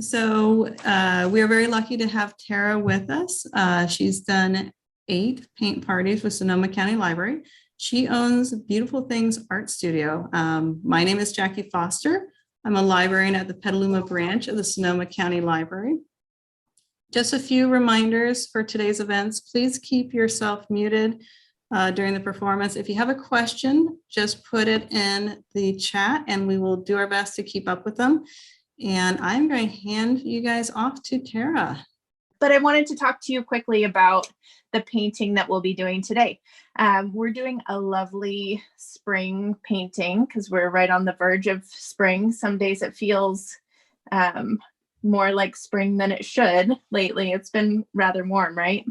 So we are very lucky to have Tara with us. She's done 8 paint parties with Sonoma County Library. She owns Beautiful Things Art Studio. My name is Jackie Foster. I'm a librarian at the Petaluma branch of the Sonoma County Library. Just a few reminders for today's events. Please keep yourself muted during the performance. If you have a question, just put it in the chat and we will do our best to keep up with them. And I'm going to hand you guys off to Tara. But I wanted to talk to you quickly about the painting that we'll be doing today. We're doing a lovely spring painting because we're right on the verge of spring. Some days it feels more like spring than it should lately. It's been rather warm, right?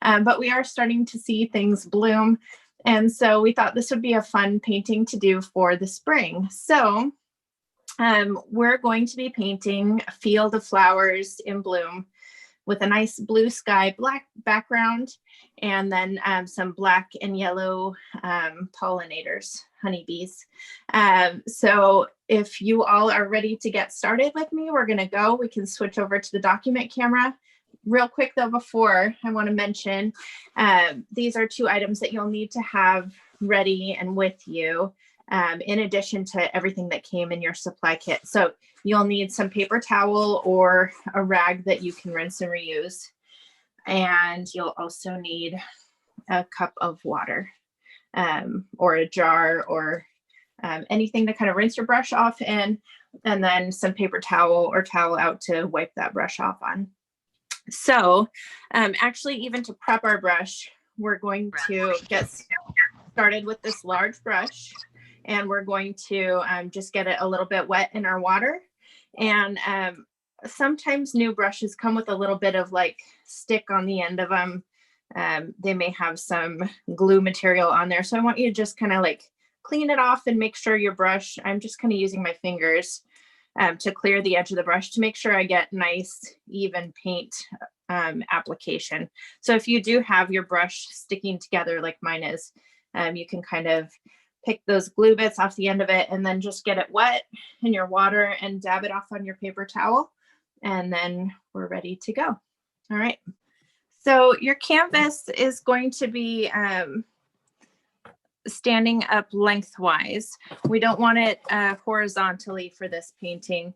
But we are starting to see things bloom. And so we thought this would be a fun painting to do for the spring. So we're going to be painting a field of flowers in bloom with a nice blue sky, black background, and then some black and yellow pollinators, honeybees. So if you all are ready to get started with me, we're gonna go. We can switch over to the document camera. Real quick though, before I wanna mention, these are 2 items that you'll need to have ready and with you. In addition to everything that came in your supply kit. So you'll need some paper towel or a rag that you can rinse and reuse. And you'll also need a cup of water or a jar or anything to kind of rinse your brush off in, and then some paper towel or towel out to wipe that brush off on. So actually, even to prep our brush, we're going to get started with this large brush. And we're going to just get it a little bit wet in our water. And sometimes new brushes come with a little bit of like stick on the end of them. They may have some glue material on there. So I want you to just kind of like clean it off and make sure your brush, I'm just kind of using my fingers to clear the edge of the brush to make sure I get nice, even paint application. So if you do have your brush sticking together like mine is, you can kind of pick those glue bits off the end of it and then just get it wet in your water and dab it off on your paper towel. And then we're ready to go. All right. So your canvas is going to be standing up lengthwise. We don't want it horizontally for this painting.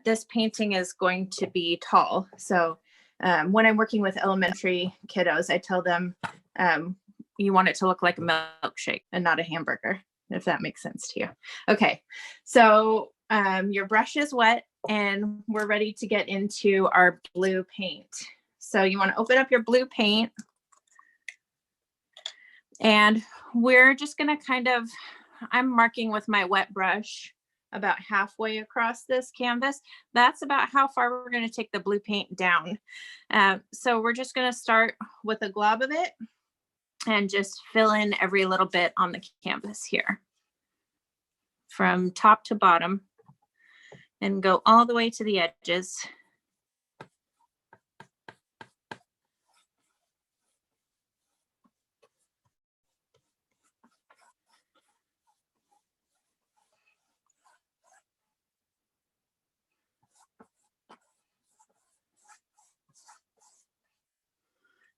This painting is going to be tall. So when I'm working with elementary kiddos, I tell them, you want it to look like a milkshake and not a hamburger, if that makes sense to you. Okay, so your brush is wet and we're ready to get into our blue paint. So you want to open up your blue paint and we're just going to kind of, I'm marking with my wet brush about halfway across this canvas. That's about how far we're going to take the blue paint down. So we're just going to start with a glob of it and just fill in every little bit on the canvas here from top to bottom and go all the way to the edges.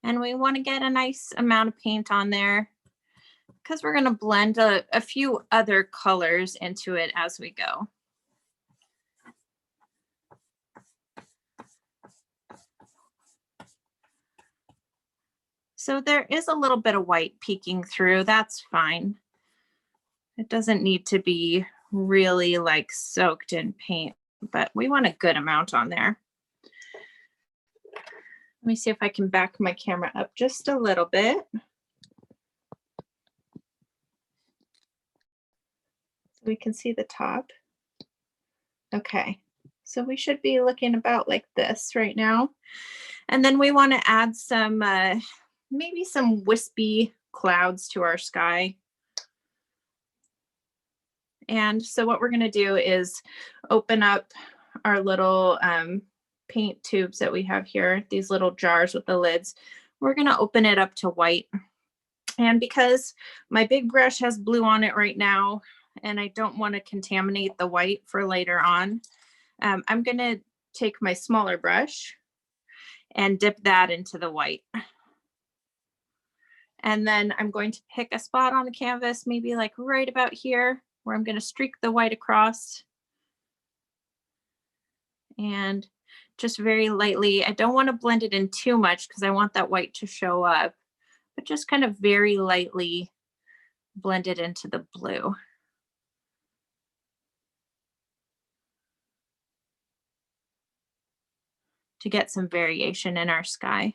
And we want to get a nice amount of paint on there because we're going to blend a few other colors into it as we go. So there is a little bit of white peeking through. That's fine. It doesn't need to be really like soaked in paint, but we want a good amount on there. Let me see if I can back my camera up just a little bit. So we can see the top. Okay, so we should be looking about like this right now. And then we want to add some, maybe some wispy clouds to our sky. And so what we're going to do is open up our little paint tubes that we have here, these little jars with the lids. We're going to open it up to white. And because my big brush has blue on it right now, and I don't want to contaminate the white for later on, I'm going to take my smaller brush and dip that into the white. And then I'm going to pick a spot on the canvas, maybe like right about here, where I'm going to streak the white across. And just very lightly, I don't want to blend it in too much because I want that white to show up, but just kind of very lightly blend it into the blue. To get some variation in our sky.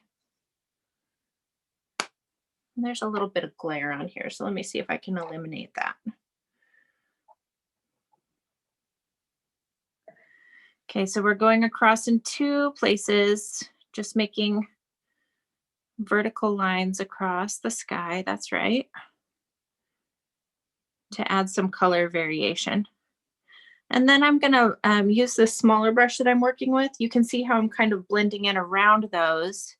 And there's a little bit of glare on here, so let me see if I can eliminate that. Okay, so we're going across in 2 places, just making vertical lines across the sky, that's right, to add some color variation. And then I'm gonna use this smaller brush that I'm working with. You can see how I'm kind of blending in around those.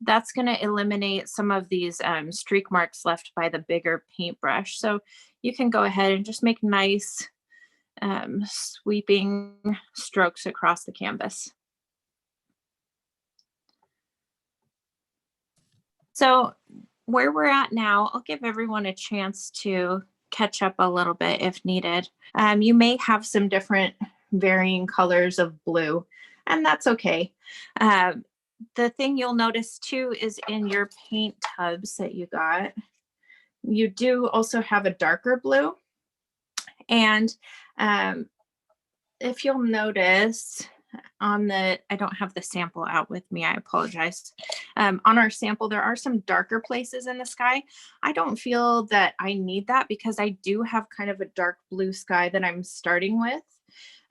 That's gonna eliminate some of these streak marks left by the bigger paintbrush. So you can go ahead and just make nice sweeping strokes across the canvas. So where we're at now, I'll give everyone a chance to catch up a little bit if needed. You may have some different varying colors of blue, and that's okay. The thing you'll notice too is in your paint tubs that you got, you do also have a darker blue. And if you'll notice on the, I don't have the sample out with me, I apologize. On our sample, there are some darker places in the sky. I don't feel that I need that because I do have kind of a dark blue sky that I'm starting with.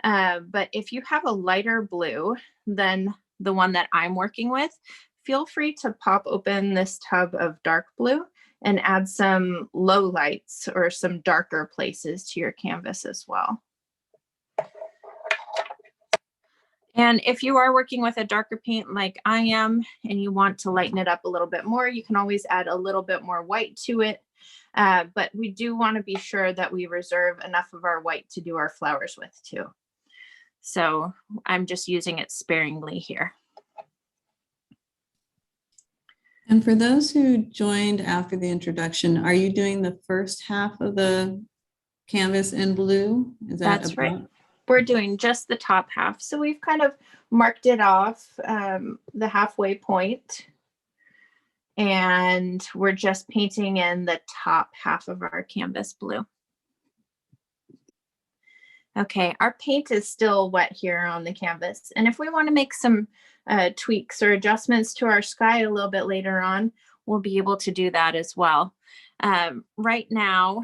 But if you have a lighter blue than the one that I'm working with, feel free to pop open this tub of dark blue and add some low lights or some darker places to your canvas as well. And if you are working with a darker paint like I am, and you want to lighten it up a little bit more, you can always add a little bit more white to it. But we do want to be sure that we reserve enough of our white to do our flowers with too. So I'm just using it sparingly here. And for those who joined after the introduction, are you doing the first half of the canvas in blue? Is that That's right. We're doing just the top half. So we've kind of marked it off the halfway point, and we're just painting in the top half of our canvas blue. Okay, our paint is still wet here on the canvas. And if we want to make some tweaks or adjustments to our sky a little bit later on, we'll be able to do that as well. Right now,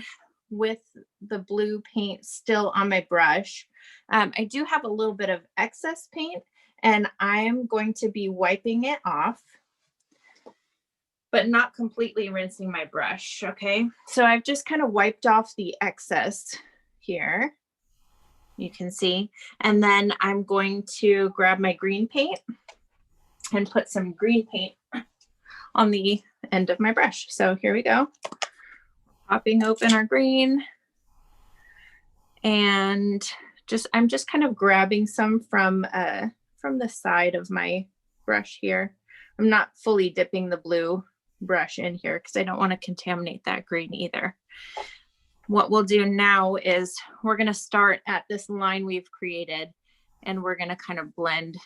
with the blue paint still on my brush, I do have a little bit of excess paint, and I'm going to be wiping it off, but not completely rinsing my brush, okay? So I've just kind of wiped off the excess here, you can see, and then I'm going to grab my green paint and put some green paint on the end of my brush. So here we go. Popping open our green, and I'm just kind of grabbing some from the side of my brush here. I'm not fully dipping the blue brush in here because I don't want to contaminate that green either. What we'll do now is we're going to start at this line we've created, and we're going to kind of blend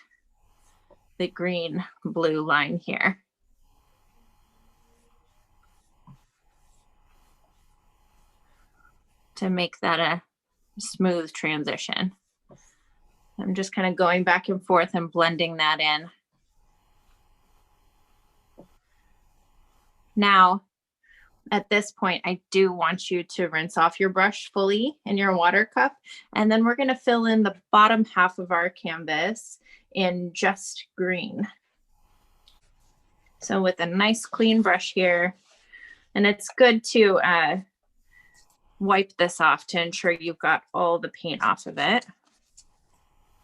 the green blue line here. To make that a smooth transition. I'm just kind of going back and forth and blending that in. Now, at this point, I do want you to rinse off your brush fully in your water cup, and then we're going to fill in the bottom half of our canvas in just green. So with a nice clean brush here, and it's good to wipe this off to ensure you've got all the paint off of it.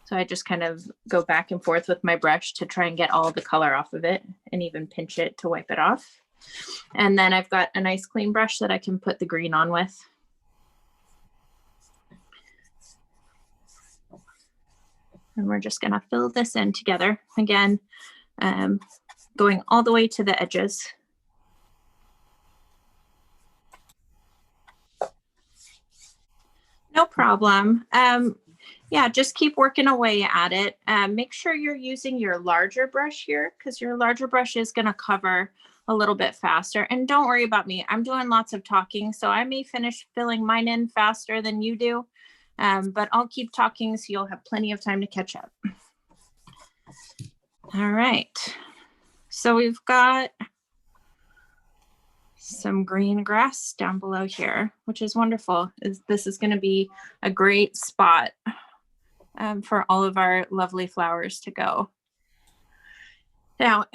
So I just kind of go back and forth with my brush to try and get all the color off of it, and even pinch it to wipe it off. And then I've got a nice clean brush that I can put the green on with. And we're just gonna fill this in together. Again, going all the way to the edges. No problem. Yeah, just keep working away at it. Make sure you're using your larger brush here because your larger brush is going to cover a little bit faster. And don't worry about me. I'm doing lots of talking, so I may finish filling mine in faster than you do. But I'll keep talking so you'll have plenty of time to catch up. All right. So we've got some green grass down below here, which is wonderful. This is going to be a great spot for all of our lovely flowers to go. Now,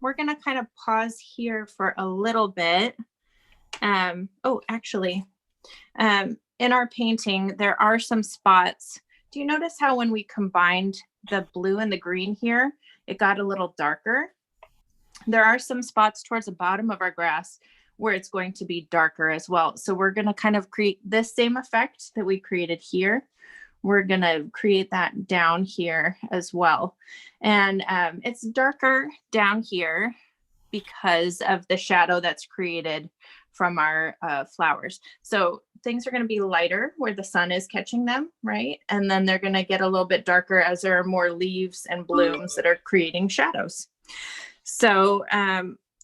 we're going to kind of pause here for a little bit. Actually, in our painting, there are some spots. Do you notice how when we combined the blue and the green here, it got a little darker? There are some spots towards the bottom of our grass where it's going to be darker as well. So we're going to kind of create this same effect that we created here. We're going to create that down here as well. And it's darker down here because of the shadow that's created from our flowers. So things are going to be lighter where the sun is catching them, right? And then they're going to get a little bit darker as there are more leaves and blooms that are creating shadows. So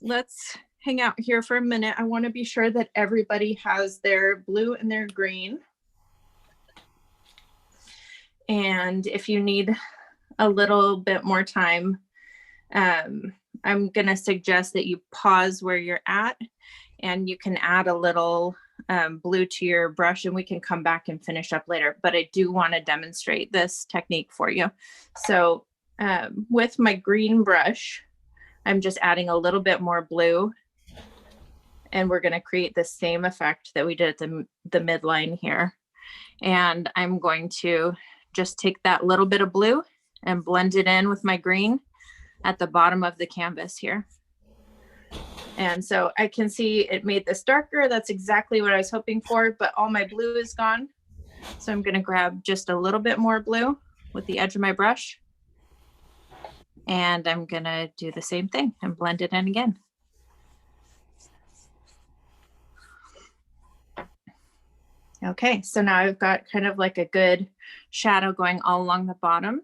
let's hang out here for a minute. I want to be sure that everybody has their blue and their green. And if you need a little bit more time, I'm going to suggest that you pause where you're at and you can add a little blue to your brush and we can come back and finish up later. But I do want to demonstrate this technique for you. So with my green brush, I'm just adding a little bit more blue and we're going to create the same effect that we did at the midline here. And I'm going to just take that little bit of blue and blend it in with my green at the bottom of the canvas here. And so I can see it made this darker. That's exactly what I was hoping for, but all my blue is gone. So I'm going to grab just a little bit more blue with the edge of my brush. And I'm going to do the same thing and blend it in again. Okay, so now I've got kind of like a good shadow going all along the bottom.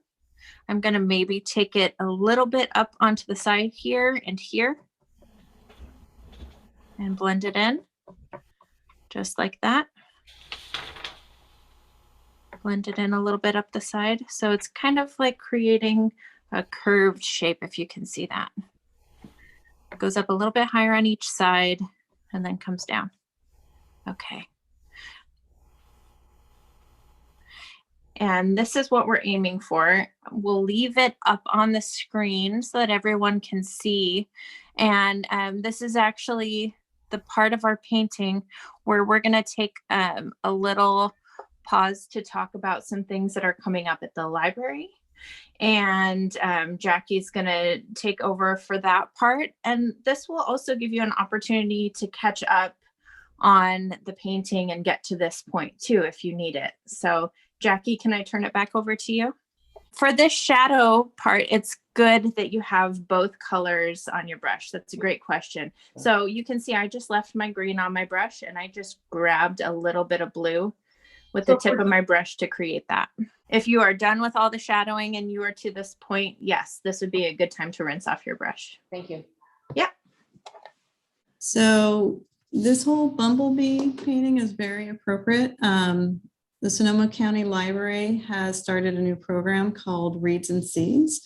I'm going to maybe take it a little bit up onto the side here and here and blend it in just like that. Blend it in a little bit up the side. So it's kind of like creating a curved shape, if you can see that. It goes up a little bit higher on each side and then comes down. Okay. And this is what we're aiming for. We'll leave it up on the screen so that everyone can see. And this is actually the part of our painting where we're going to take a little pause to talk about some things that are coming up at the library. And Jackie's going to take over for that part. And this will also give you an opportunity to catch up on the painting and get to this point too, if you need it. So Jackie, can I turn it back over to you? For this shadow part, it's good that you have both colors on your brush. That's a great question. So you can see I just left my green on my brush and I just grabbed a little bit of blue with the tip of my brush to create that. If you are done with all the shadowing and you are to this point, yes, this would be a good time to rinse off your brush. Thank you. Yeah. So this whole bumblebee painting is very appropriate. The Sonoma County Library has started a new program called Reeds and Seeds.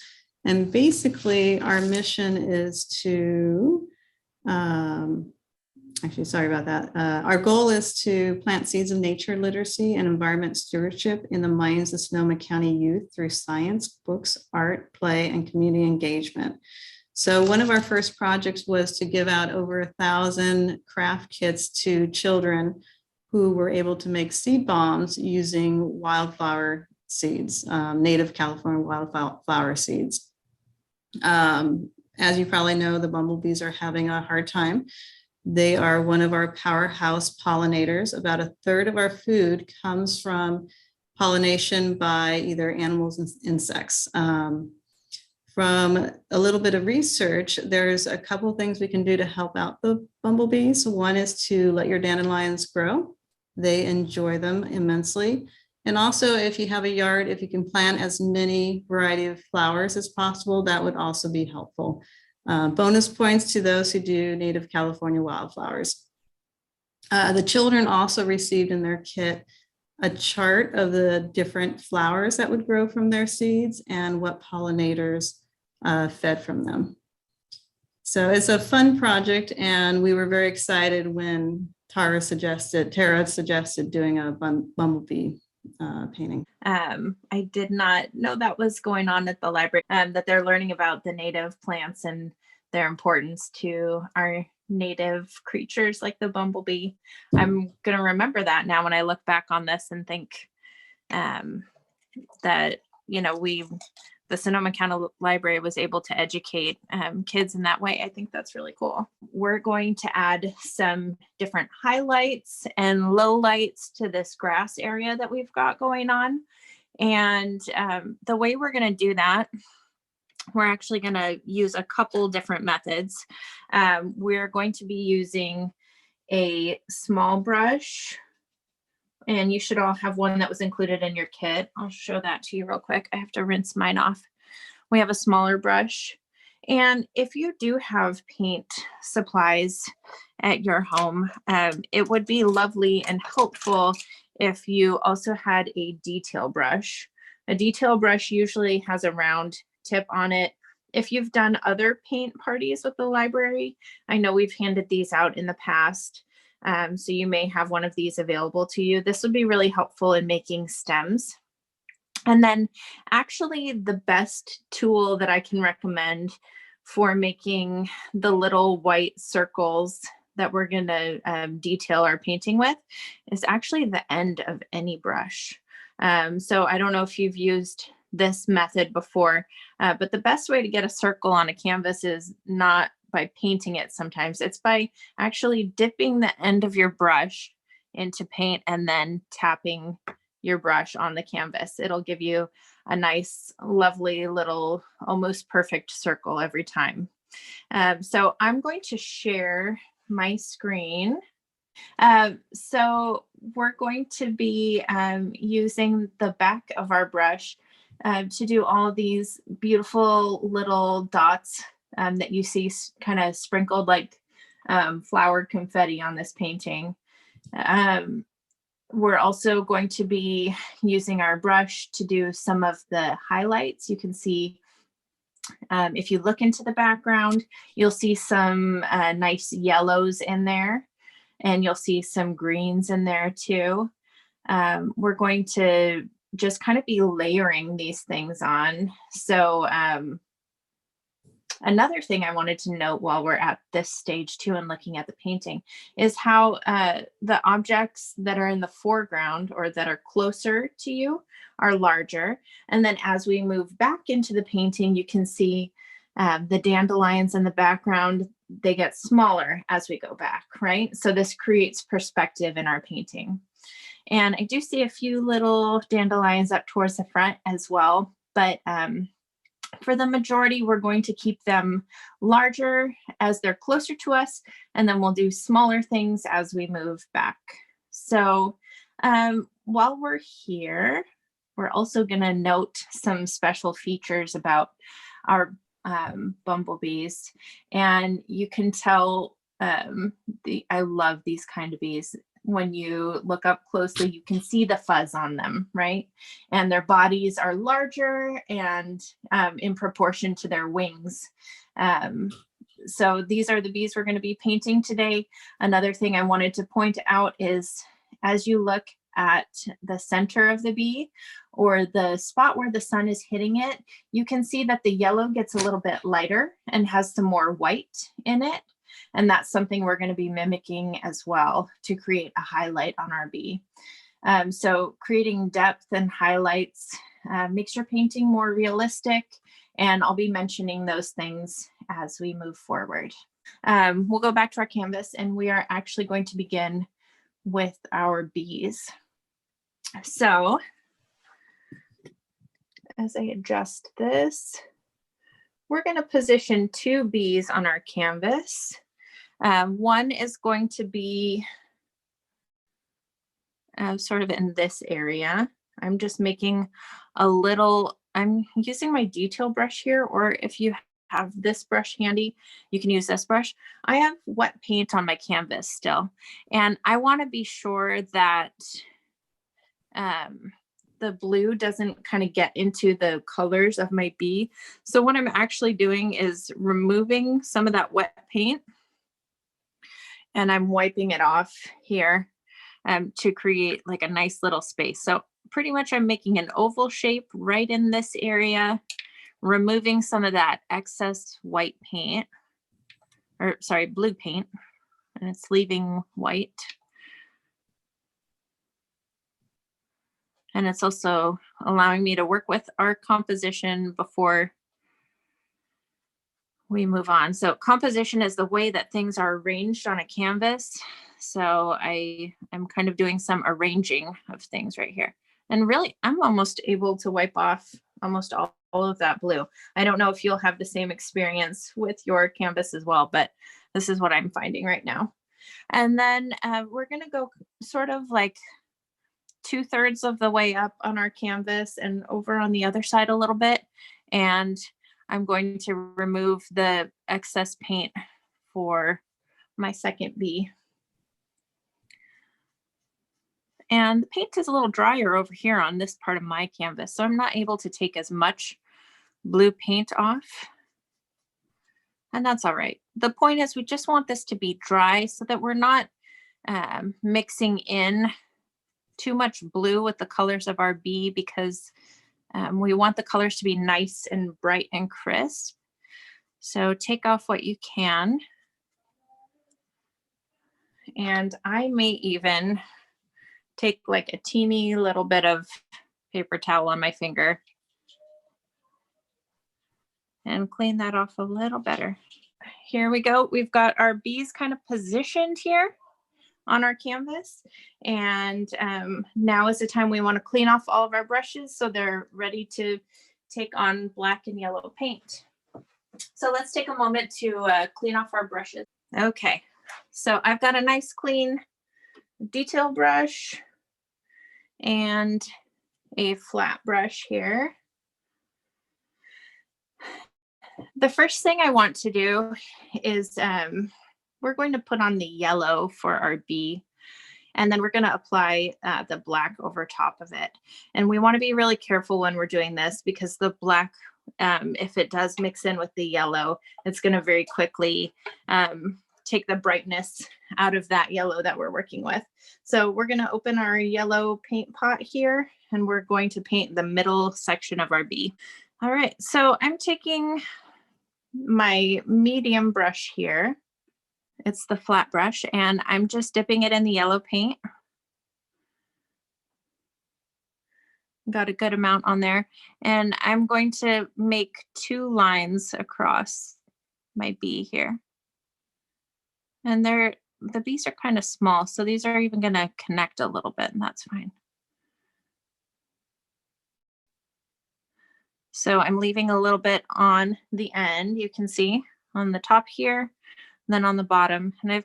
And basically our mission is to, actually, sorry about that. Our goal is to plant seeds of nature literacy and environment stewardship in the minds of Sonoma County youth through science, books, art, play, and community engagement. So one of our first projects was to give out over 1,000 craft kits to children who were able to make seed bombs using wildflower seeds, native California wildflower seeds. As you probably know, the bumblebees are having a hard time. They are one of our powerhouse pollinators. About 1/3 of our food comes from pollination by either animals and insects. From a little bit of research, there's a couple things we can do to help out the bumblebees. One is to let your dandelions grow. They enjoy them immensely. And also, if you have a yard, if you can plant as many variety of flowers as possible, that would also be helpful. Bonus points to those who do native California wildflowers. The children also received in their kit a chart of the different flowers that would grow from their seeds and what pollinators fed from them. So it's a fun project, and we were very excited when Tara suggested doing a bumblebee painting. I did not know that was going on at the library, that they're learning about the native plants and their importance to our native creatures like the bumblebee. I'm going to remember that now when I look back on this and think that, you know, the Sonoma County Library was able to educate kids in that way. I think that's really cool. We're going to add some different highlights and lowlights to this grass area that we've got going on. And the way we're going to do that, we're actually going to use a couple different methods. We're going to be using a small brush, and you should all have one that was included in your kit. I'll show that to you real quick. I have to rinse mine off. We have a smaller brush. And if you do have paint supplies at your home, it would be lovely and helpful if you also had a detail brush. A detail brush usually has a round tip on it. If you've done other paint parties with the library, I know we've handed these out in the past. So you may have one of these available to you. This would be really helpful in making stems. And then actually the best tool that I can recommend for making the little white circles that we're going to detail our painting with is actually the end of any brush. So I don't know if you've used this method before, but the best way to get a circle on a canvas is not by painting it. Sometimes it's by actually dipping the end of your brush into paint and then tapping your brush on the canvas. It'll give you a nice, lovely little, almost perfect circle every time. So I'm going to share my screen. So we're going to be using the back of our brush to do all of these beautiful little dots that you see kind of sprinkled like flowered confetti on this painting. We're also going to be using our brush to do some of the highlights. You can see if you look into the background, you'll see some nice yellows in there, and you'll see some greens in there too. We're going to just kind of be layering these things on. So another thing I wanted to note while we're at this stage too and looking at the painting is how the objects that are in the foreground or that are closer to you are larger. And then as we move back into the painting, you can see the dandelions in the background, they get smaller as we go back, right? So this creates perspective in our painting. And I do see a few little dandelions up towards the front as well, but for the majority, we're going to keep them larger as they're closer to us, and then we'll do smaller things as we move back. So while we're here, we're also going to note some special features about our bumblebees. And you can tell I love these kind of bees. When you look up closely, you can see the fuzz on them, right? And their bodies are larger and in proportion to their wings. So these are the bees we're going to be painting today. Another thing I wanted to point out is as you look at the center of the bee or the spot where the sun is hitting it, you can see that the yellow gets a little bit lighter and has some more white in it. And that's something we're going to be mimicking as well to create a highlight on our bee. So creating depth and highlights makes your painting more realistic. And I'll be mentioning those things as we move forward. We'll go back to our canvas and we are actually going to begin with our bees. So as I adjust this, we're going to position 2 bees on our canvas. One is going to be sort of in this area. I'm just making a little, I'm using my detail brush here, or if you have this brush handy, you can use this brush. I have wet paint on my canvas still, and I want to be sure that the blue doesn't kind of get into the colors of my bee. So what I'm actually doing is removing some of that wet paint, and I'm wiping it off here to create like a nice little space. So pretty much I'm making an oval shape right in this area, removing some of that excess white paint, or sorry, blue paint, and it's leaving white. And it's also allowing me to work with our composition before we move on. So composition is the way that things are arranged on a canvas. So I am kind of doing some arranging of things right here. And really, I'm almost able to wipe off almost all of that blue. I don't know if you'll have the same experience with your canvas as well, but this is what I'm finding right now. And then we're going to go sort of like 2/3 of the way up on our canvas and over on the other side a little bit. And I'm going to remove the excess paint for my second bee. And the paint is a little drier over here on this part of my canvas, so I'm not able to take as much blue paint off. And that's all right. The point is we just want this to be dry so that we're not mixing in too much blue with the colors of our bee, because we want the colors to be nice and bright and crisp. So take off what you can. And I may even take like a teeny little bit of paper towel on my finger and clean that off a little better. Here we go. We've got our bees kind of positioned here on our canvas. And now is the time we want to clean off all of our brushes so they're ready to take on black and yellow paint. So let's take a moment to clean off our brushes. Okay, so I've got a nice clean detail brush and a flat brush here. The first thing I want to do is we're going to put on the yellow for our bee, and then we're going to apply the black over top of it. And we want to be really careful when we're doing this, because the black, if it does mix in with the yellow, it's going to very quickly take the brightness out of that yellow that we're working with. So we're going to open our yellow paint pot here, and we're going to paint the middle section of our bee. All right, so I'm taking my medium brush here. It's the flat brush, and I'm just dipping it in the yellow paint. Got a good amount on there. And I'm going to make 2 lines across my bee here. And the bees are kind of small, so these are even going to connect a little bit, and that's fine. So I'm leaving a little bit on the end, you can see on the top here, then on the bottom, and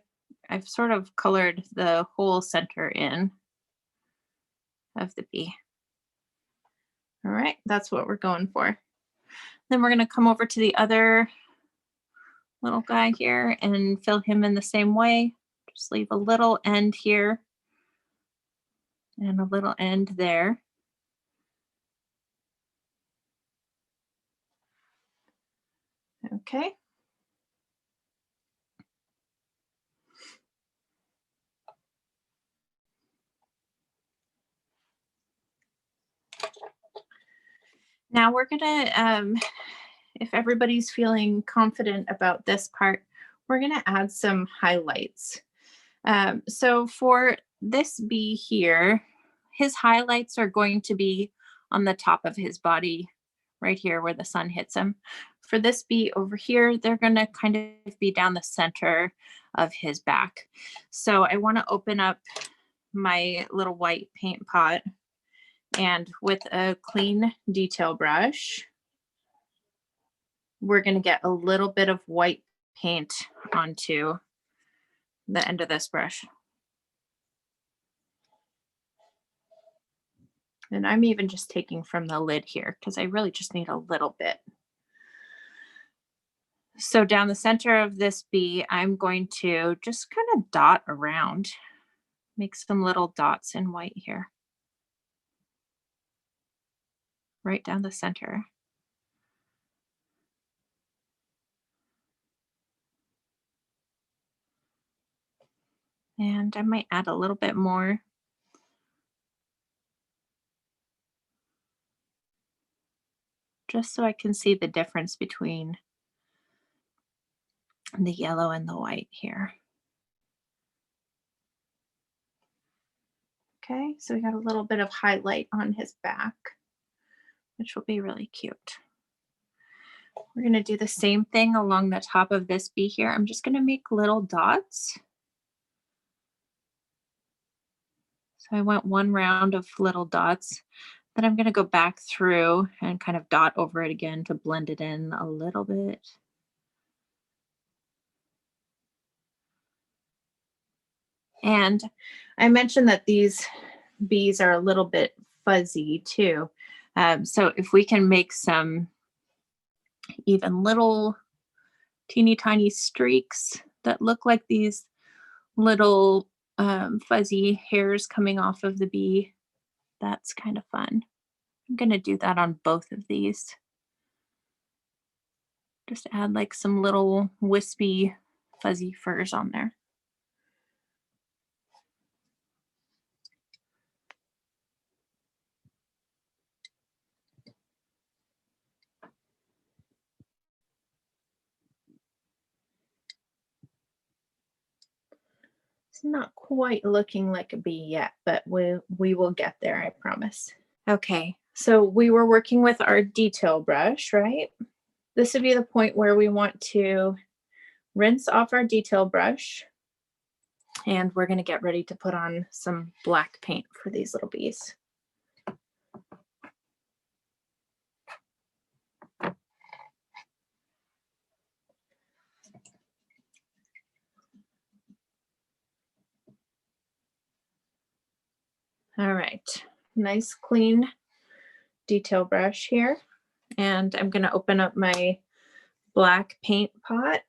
I've sort of colored the whole center in of the bee. All right, that's what we're going for. Then we're going to come over to the other little guy here and fill him in the same way. Just leave a little end here and a little end there. Okay. Now we're gonna, if everybody's feeling confident about this part, we're gonna add some highlights. So for this bee here, his highlights are going to be on the top of his body, right here where the sun hits him. For this bee over here, they're gonna kind of be down the center of his back. So I wanna open up my little white paint pot, And with a clean detail brush, we're going to get a little bit of white paint onto the end of this brush. And I'm even just taking from the lid here because I really just need a little bit. So down the center of this bee, I'm going to just kind of dot around, make some little dots in white here, right down the center. And I might add a little bit more. Just so I can see the difference between the yellow and the white here. Okay, so we got a little bit of highlight on his back, which will be really cute. We're going to do the same thing along the top of this bee here. I'm just going to make little dots. So I went one round of little dots. Then I'm going to go back through and kind of dot over it again to blend it in a little bit. And I mentioned that these bees are a little bit fuzzy too. So if we can make some even little teeny tiny streaks that look like these little fuzzy hairs coming off of the bee, that's kind of fun. I'm going to do that on both of these. Just add like some little wispy fuzzy furs on there. It's not quite looking like a bee yet, but we will get there, I promise. Okay, so we were working with our detail brush, right? This would be the point where we want to rinse off our detail brush, and we're going to get ready to put on some black paint for these little bees. All right, nice clean detail brush here. And I'm going to open up my black paint pot.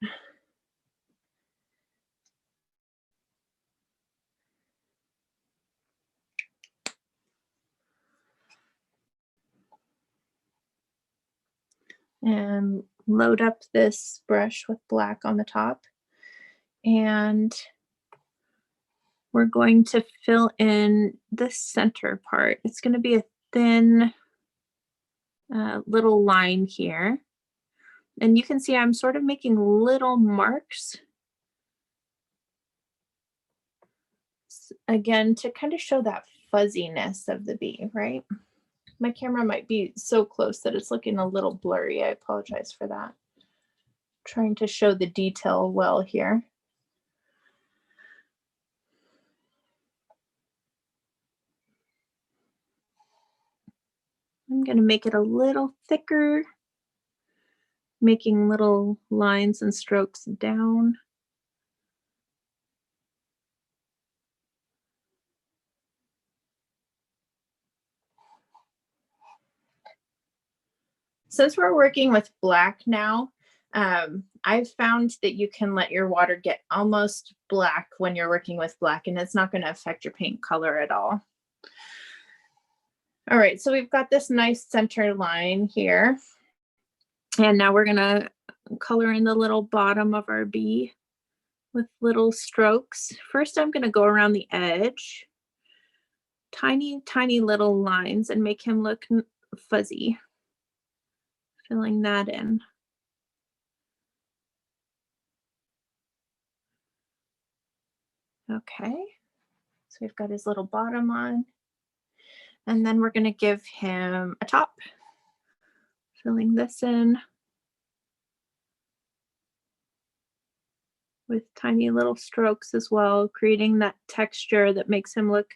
And load up this brush with black on the top. And we're going to fill in the center part. It's going to be a thin little line here. And you can see I'm sort of making little marks. Again, to kind of show that fuzziness of the bee, right? My camera might be so close that it's looking a little blurry. I apologize for that. Trying to show the detail well here. I'm going to make it a little thicker, making little lines and strokes down. Since we're working with black now, I've found that you can let your water get almost black when you're working with black, and it's not going to affect your paint color at all. All right, so we've got this nice center line here. And now we're going to color in the little bottom of our bee with little strokes. First, I'm going to go around the edge, tiny, tiny little lines, and make him look fuzzy. Filling that in. Okay, so we've got his little bottom on. And then we're going to give him a top. Filling this in with tiny little strokes as well, creating that texture that makes him look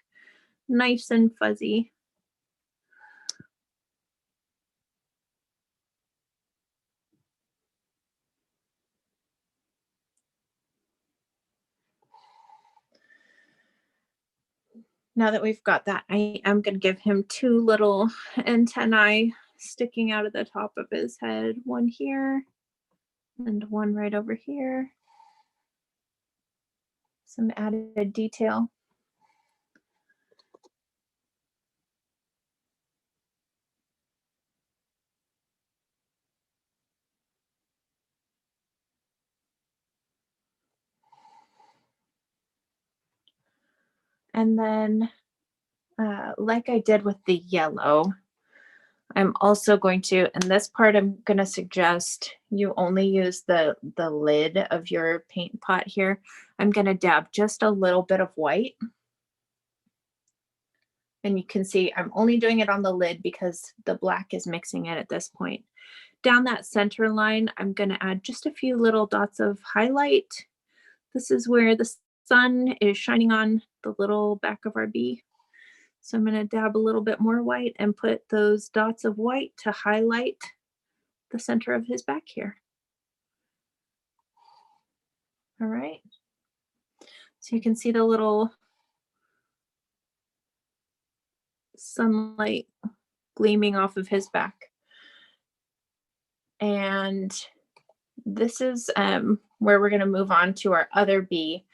nice and fuzzy. now that we've got that, I am going to give him 2 little antennae sticking out of the top of his head, one here and one right over here. Some added detail. And then, like I did with the yellow, I'm also going to, in this part, I'm going to suggest you only use the lid of your paint pot here. I'm going to dab just a little bit of white. And you can see I'm only doing it on the lid because the black is mixing it at this point. Down that center line, I'm going to add just a few little dots of highlight. This is where the sun is shining on the little back of our bee. So I'm going to dab a little bit more white and put those dots of white to highlight the center of his back here. All right. So you can see the little sunlight gleaming off of his back. And this is where we're going to move on to our other bee.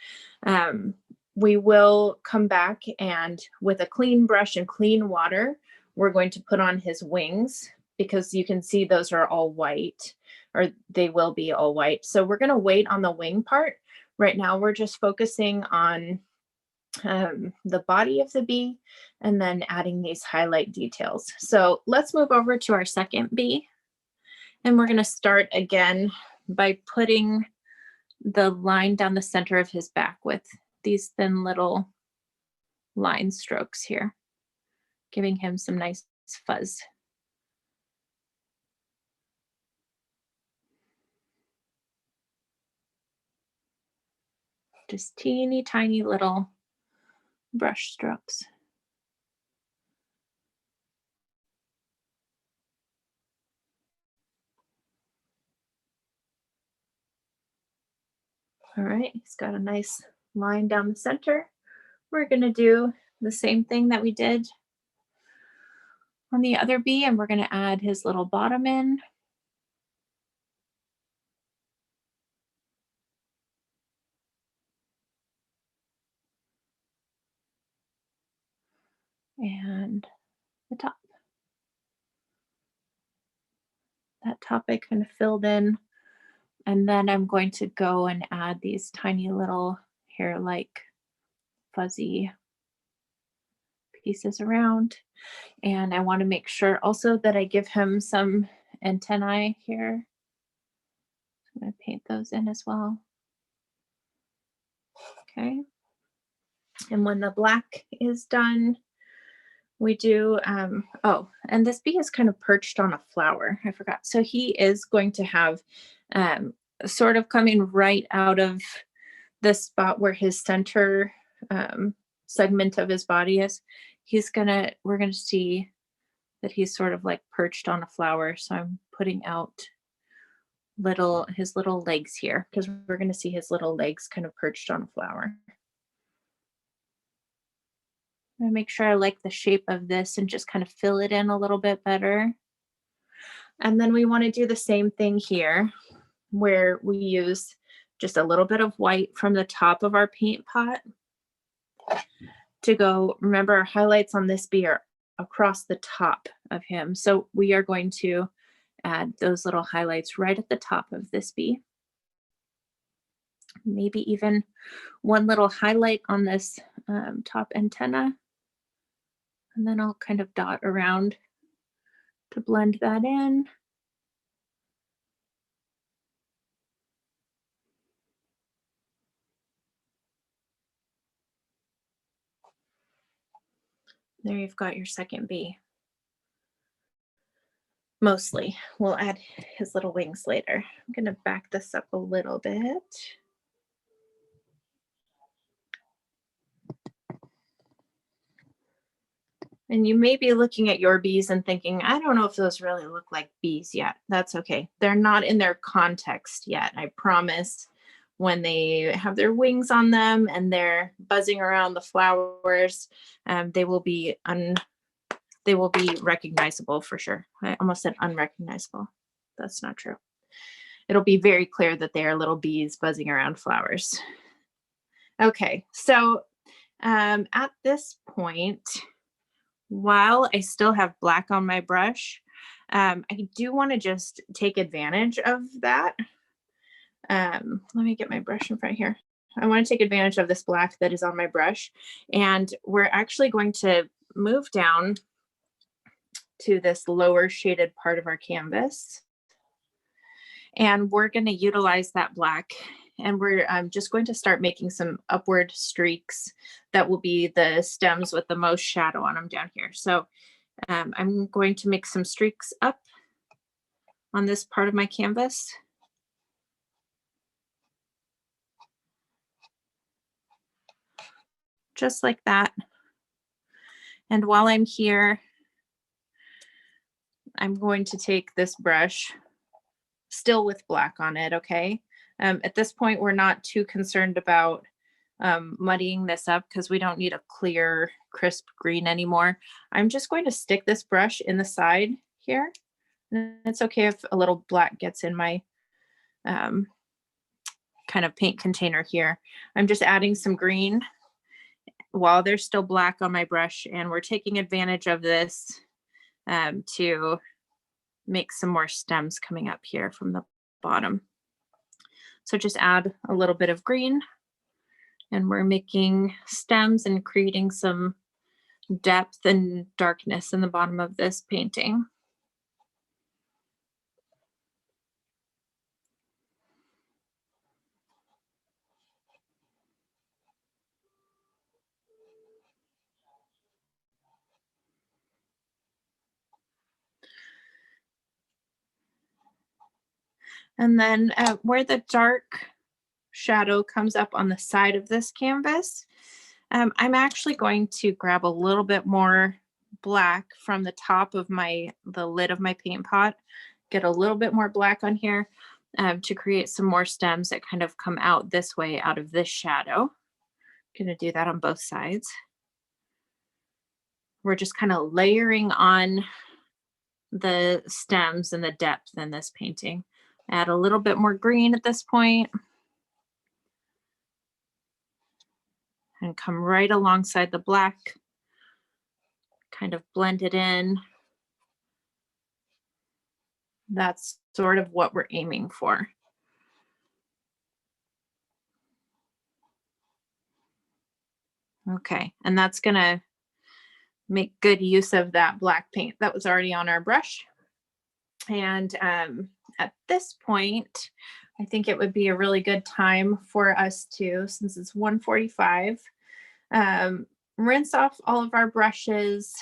We will come back and with a clean brush and clean water, we're going to put on his wings because you can see those are all white, or they will be all white. So we're going to wait on the wing part. Right now, we're just focusing on the body of the bee and then adding these highlight details. So let's move over to our second bee. And we're going to start again by putting the line down the center of his back with these thin little line strokes here, giving him some nice fuzz. Just teeny tiny little brush strokes. All right, he's got a nice line down the center. We're going to do the same thing that we did on the other bee, and we're going to add his little bottom in. And the top. That top I kind of filled in. And then I'm going to go and add these tiny little hair-like fuzzy pieces around. And I want to make sure also that I give him some antennae here. I'm going to paint those in as well. Okay. And when the black is done, we do, oh, and this bee is kind of perched on a flower. I forgot. So he is going to have sort of coming right out of the spot where his center segment of his body is. We're gonna see that he's sort of like perched on a flower. So I'm putting out his little legs here because we're gonna see his little legs kind of perched on a flower. I'm gonna make sure I like the shape of this and just kind of fill it in a little bit better. And then we want to do the same thing here where we use just a little bit of white from the top of our paint pot to go. Remember, our highlights on this bee are across the top of him. So we are going to add those little highlights right at the top of this bee. Maybe even one little highlight on this top antenna. And then I'll kind of dot around to blend that in. There you've got your second bee. Mostly. We'll add his little wings later. I'm going to back this up a little bit. And you may be looking at your bees and thinking, I don't know if those really look like bees yet. That's okay. They're not in their context yet, I promise. when they have their wings on them and they're buzzing around the flowers, they will be recognizable for sure. I almost said unrecognizable. That's not true. It'll be very clear that they are little bees buzzing around flowers. Okay, so at this point, while I still have black on my brush, I do want to just take advantage of that. Let me get my brush in front here. I want to take advantage of this black that is on my brush, and we're actually going to move down to this lower shaded part of our canvas. And we're going to utilize that black, and we're just going to start making some upward streaks that will be the stems with the most shadow on them down here. So I'm going to make some streaks up on this part of my canvas. Just like that. And while I'm here, I'm going to take this brush, still with black on it, okay? At this point, we're not too concerned about muddying this up because we don't need a clear, crisp green anymore. I'm just going to stick this brush in the side here. And it's okay if a little black gets in my kind of paint container here. I'm just adding some green while there's still black on my brush, and we're taking advantage of this to make some more stems coming up here from the bottom. So just add a little bit of green, and we're making stems and creating some depth and darkness in the bottom of this painting. And then where the dark shadow comes up on the side of this canvas, I'm actually going to grab a little bit more black from the top of the lid of my paint pot, get a little bit more black on here to create some more stems that kind of come out this way out of this shadow. I'm going to do that on both sides. We're just kind of layering on the stems and the depth in this painting. Add a little bit more green at this point. And come right alongside the black. Kind of blend it in. That's sort of what we're aiming for. Okay, and that's gonna make good use of that black paint that was already on our brush. And at this point, I think it would be a really good time for us to, since it's 1:45, rinse off all of our brushes,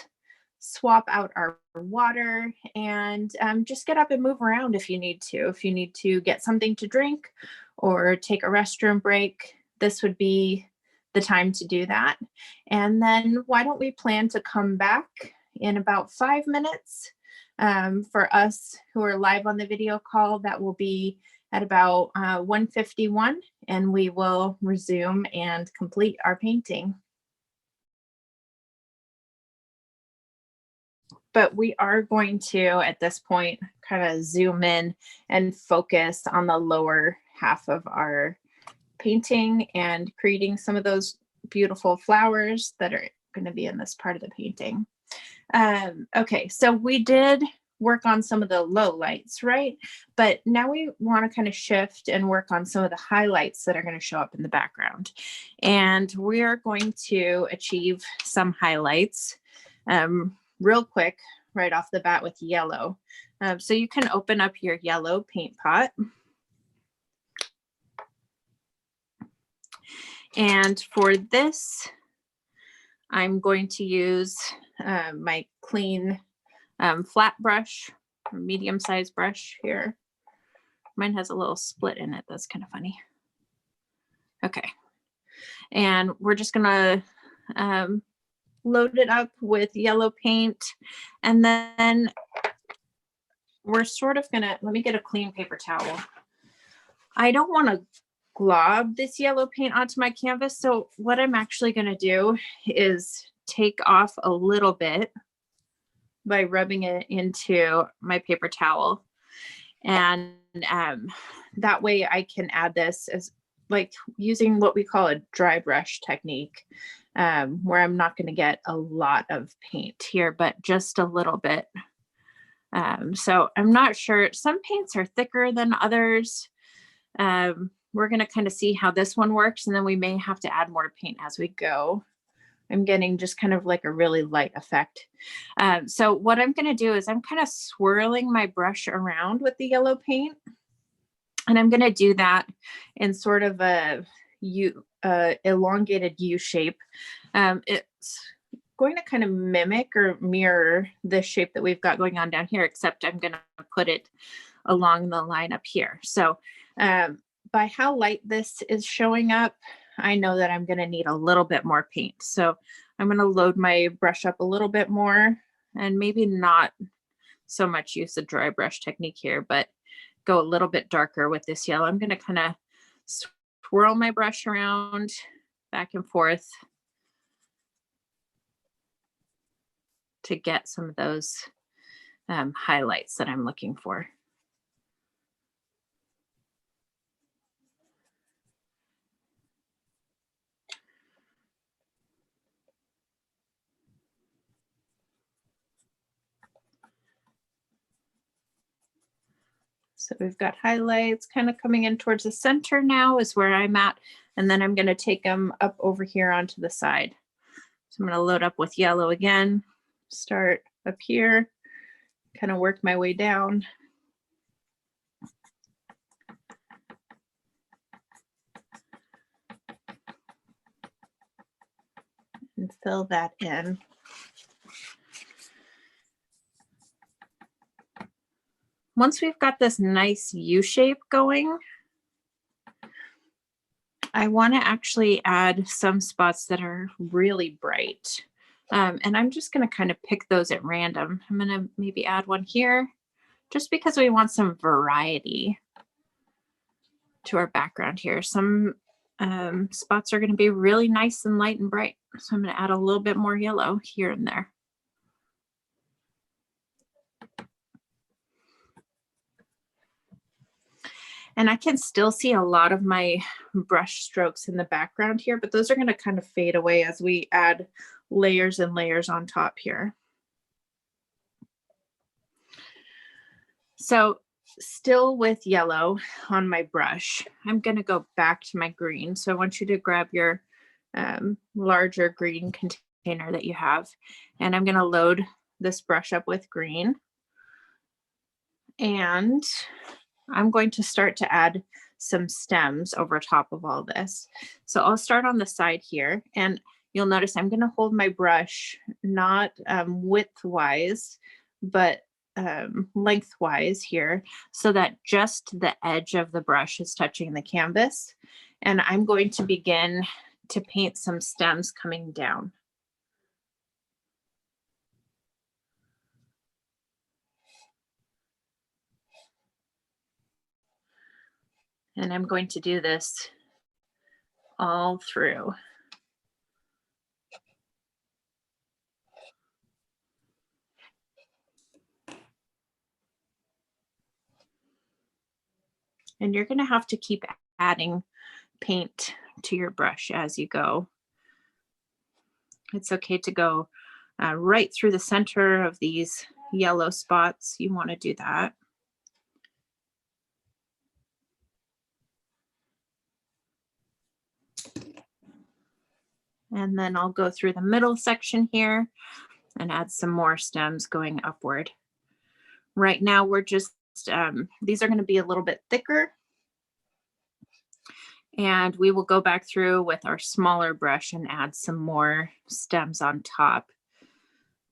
swap out our water, and just get up and move around if you need to. If you need to get something to drink or take a restroom break, this would be the time to do that. And then why don't we plan to come back in about 5 minutes? For us who are live on the video call, that will be at about 1:51, and we will resume and complete our painting. But we are going to, at this point, kind of zoom in and focus on the lower half of our painting and creating some of those beautiful flowers that are going to be in this part of the painting. Okay, so we did work on some of the low lights, right? But now we want to kind of shift and work on some of the highlights that are going to show up in the background. And we are going to achieve some highlights real quick right off the bat with yellow. So you can open up your yellow paint pot. And for this, I'm going to use my clean flat brush, or medium-sized brush here. Mine has a little split in it. That's kind of funny. Okay. And we're just gonna load it up with yellow paint. And then we're sort of gonna, let me get a clean paper towel. I don't want to glob this yellow paint onto my canvas. So what I'm actually going to do is take off a little bit by rubbing it into my paper towel. And that way I can add this as like using what we call a dry brush technique, where I'm not going to get a lot of paint here, but just a little bit. So I'm not sure. Some paints are thicker than others. We're going to kind of see how this one works, and then we may have to add more paint as we go. I'm getting just kind of like a really light effect. So what I'm going to do is I'm kind of swirling my brush around with the yellow paint. And I'm going to do that in sort of a elongated U shape. It's going to kind of mimic or mirror the shape that we've got going on down here, except I'm going to put it along the line up here. So by how light this is showing up, I know that I'm going to need a little bit more paint. So I'm going to load my brush up a little bit more, and maybe not so much use the dry brush technique here, but go a little bit darker with this yellow. I'm going to kind of swirl my brush around back and forth to get some of those highlights that I'm looking for. So we've got highlights kind of coming in towards the center now is where I'm at. And then I'm going to take them up over here onto the side. So I'm going to load up with yellow again, start up here, kind of work my way down. And fill that in. Once we've got this nice U shape going, I want to actually add some spots that are really bright. And I'm just going to kind of pick those at random. I'm going to maybe add one here just because we want some variety to our background here. Some spots are going to be really nice and light and bright. So I'm going to add a little bit more yellow here and there. And I can still see a lot of my brush strokes in the background here, but those are going to kind of fade away as we add layers and layers on top here. So still with yellow on my brush, I'm going to go back to my green. So I want you to grab your larger green container that you have, and I'm going to load this brush up with green. And I'm going to start to add some stems over top of all this. So I'll start on the side here, and you'll notice I'm going to hold my brush not widthwise, but lengthwise here, so that just the edge of the brush is touching the canvas. And I'm going to begin to paint some stems coming down. And I'm going to do this all through. And you're going to have to keep adding paint to your brush as you go. It's okay to go right through the center of these yellow spots. You want to do that. And then I'll go through the middle section here and add some more stems going upward. Right now, we're just, these are going to be a little bit thicker. And we will go back through with our smaller brush and add some more stems on top.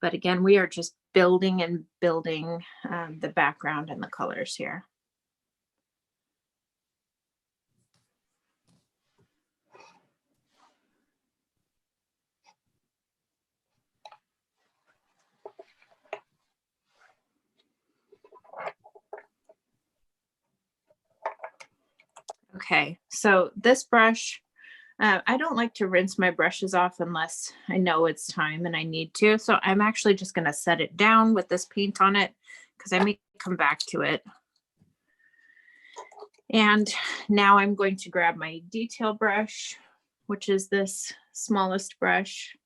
But again, we are just building and building the background and the colors here. Okay, so this brush, I don't like to rinse my brushes off unless I know it's time and I need to. So I'm actually just going to set it down with this paint on it because I may come back to it. And now I'm going to grab my detail brush, which is this smallest brush.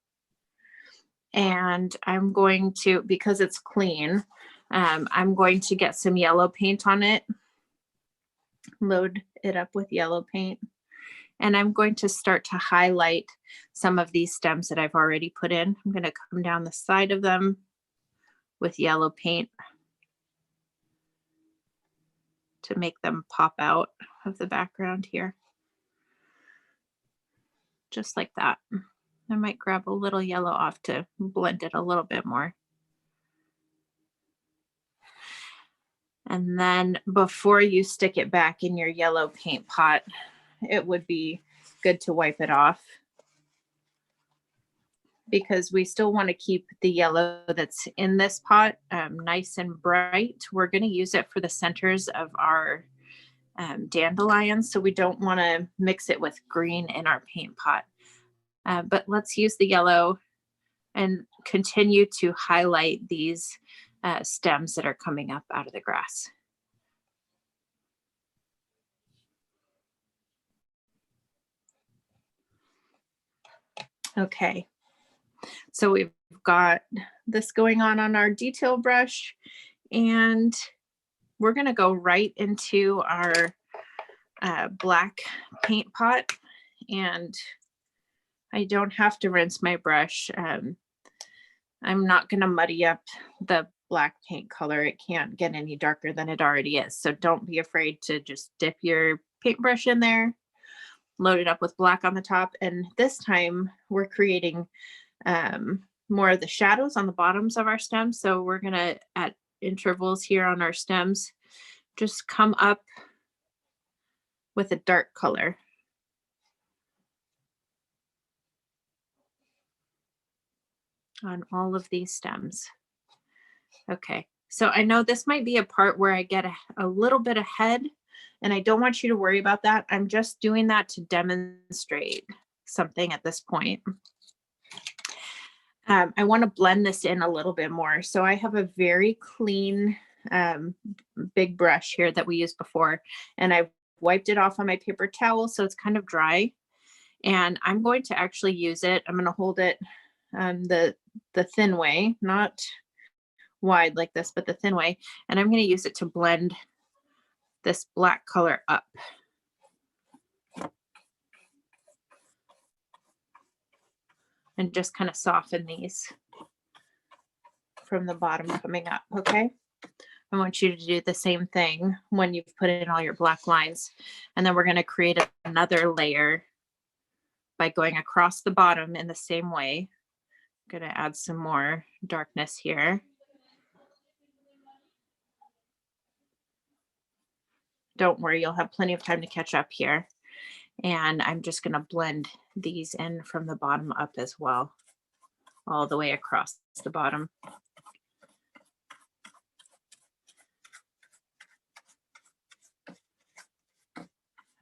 And I'm going to, because it's clean, I'm going to get some yellow paint on it, load it up with yellow paint. And I'm going to start to highlight some of these stems that I've already put in. I'm going to come down the side of them with yellow paint to make them pop out of the background here. Just like that. I might grab a little yellow off to blend it a little bit more. And then before you stick it back in your yellow paint pot, it would be good to wipe it off, because we still want to keep the yellow that's in this pot nice and bright. We're going to use it for the centers of our dandelions, so we don't want to mix it with green in our paint pot. But let's use the yellow and continue to highlight these stems that are coming up out of the grass. Okay, so we've got this going on our detail brush, and we're going to go right into our black paint pot. And I don't have to rinse my brush. I'm not going to muddy up the black paint color. It can't get any darker than it already is. So don't be afraid to just dip your paintbrush in there, load it up with black on the top. And this time we're creating more of the shadows on the bottoms of our stems. So we're going to, at intervals here on our stems, just come up with a dark color. On all of these stems. Okay, so I know this might be a part where I get a little bit ahead, and I don't want you to worry about that. I'm just doing that to demonstrate something at this point. I want to blend this in a little bit more. So I have a very clean big brush here that we used before, and I've wiped it off on my paper towel so it's kind of dry. And I'm going to actually use it. I'm going to hold it the thin way, not wide like this, but the thin way. And I'm going to use it to blend this black color up. And just kind of soften these from the bottom coming up, okay? I want you to do the same thing when you've put in all your black lines. And then we're going to create another layer by going across the bottom in the same way. I'm going to add some more darkness here. Don't worry, you'll have plenty of time to catch up here. And I'm just going to blend these in from the bottom up as well, all the way across the bottom.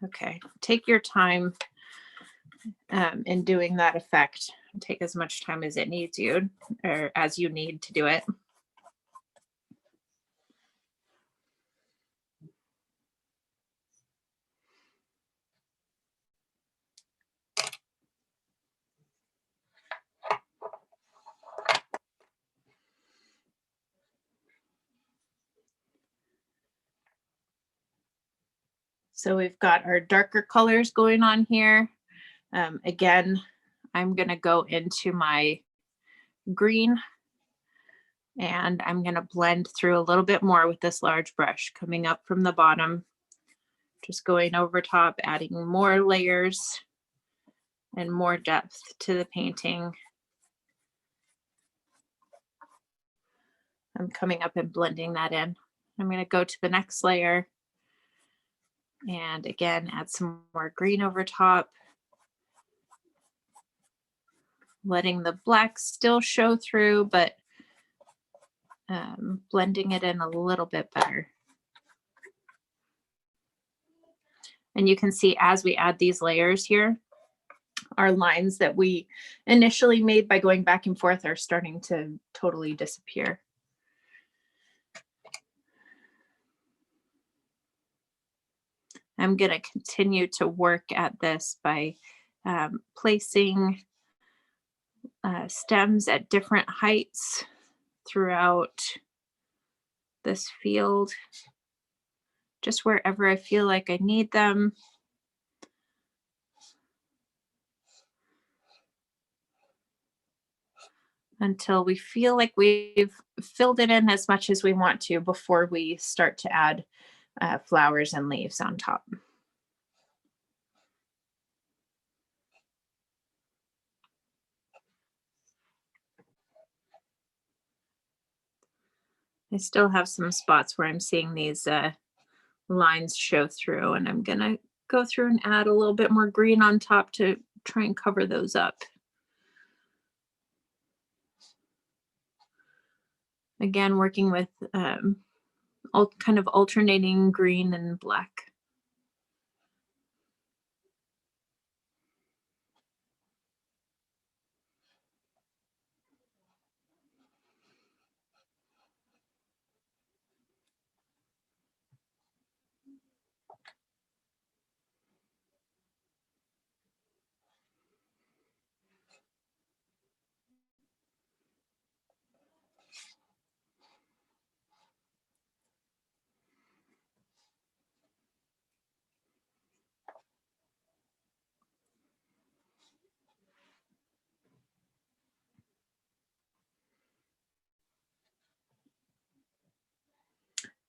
Okay, take your time in doing that effect. Take as much time as it needs you, or as you need to do it. So we've got our darker colors going on here. Again, I'm going to go into my green, and I'm going to blend through a little bit more with this large brush, coming up from the bottom, just going over top, adding more layers and more depth to the painting. I'm coming up and blending that in. I'm going to go to the next layer. And again, add some more green over top, letting the black still show through, but blending it in a little bit better. And you can see as we add these layers here, our lines that we initially made by going back and forth are starting to totally disappear. I'm going to continue to work at this by placing stems at different heights throughout this field, just wherever I feel like I need them. Until we feel like we've filled it in as much as we want to before we start to add flowers and leaves on top. I still have some spots where I'm seeing these lines show through, and I'm gonna go through and add a little bit more green on top to try and cover those up. Again, working with kind of alternating green and black.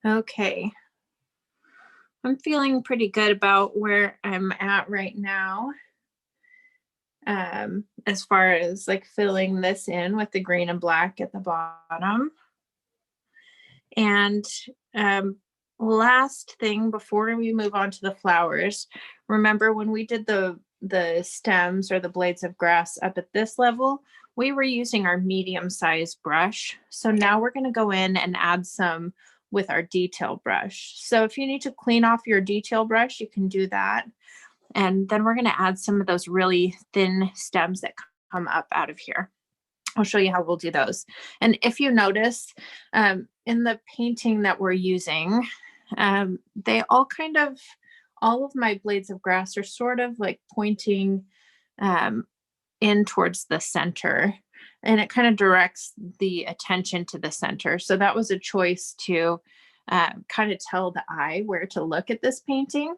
Okay. I'm feeling pretty good about where I'm at right now. As far as like filling this in with the green and black at the bottom. And last thing before we move on to the flowers, remember when we did the stems or the blades of grass up at this level, we were using our medium-sized brush. So now we're going to go in and add some with our detail brush. So if you need to clean off your detail brush, you can do that. And then we're going to add some of those really thin stems that come up out of here. I'll show you how we'll do those. And if you notice in the painting that we're using, they all all of my blades of grass are sort of like pointing in towards the center, and it kind of directs the attention to the center. So that was a choice to kind of tell the eye where to look at this painting.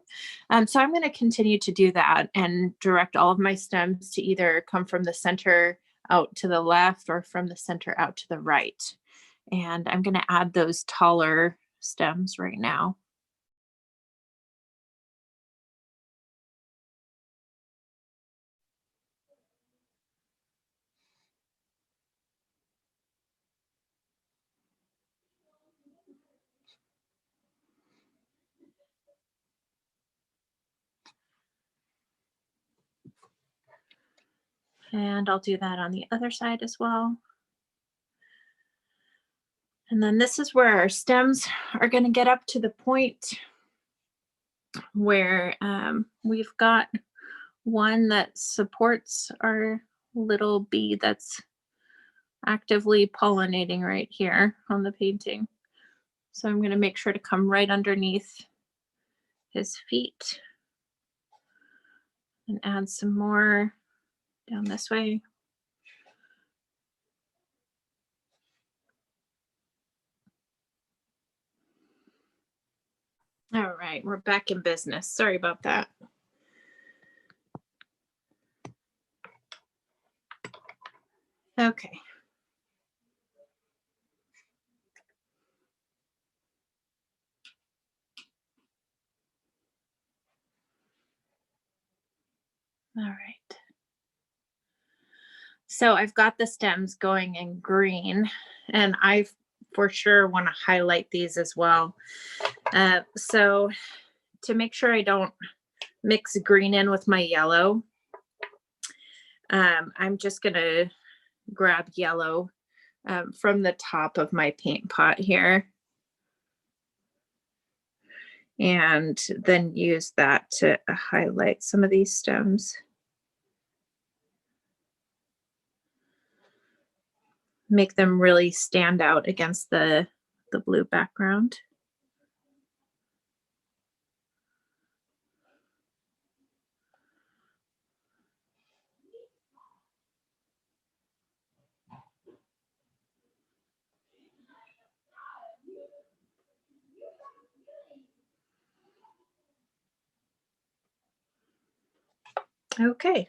So I'm going to continue to do that and direct all of my stems to either come from the center out to the left or from the center out to the right. And I'm going to add those taller stems right now. And I'll do that on the other side as well. And then this is where our stems are going to get up to the point where we've got one that supports our little bee that's actively pollinating right here on the painting. So I'm going to make sure to come right underneath his feet and add some more down this way. All right, we're back in business. Sorry about that. Okay. All right. So I've got the stems going in green, and I for sure want to highlight these as well. So to make sure I don't mix green in with my yellow, I'm just going to grab yellow from the top of my paint pot here. and then use that to highlight some of these stems. Make them really stand out against the blue background. Okay.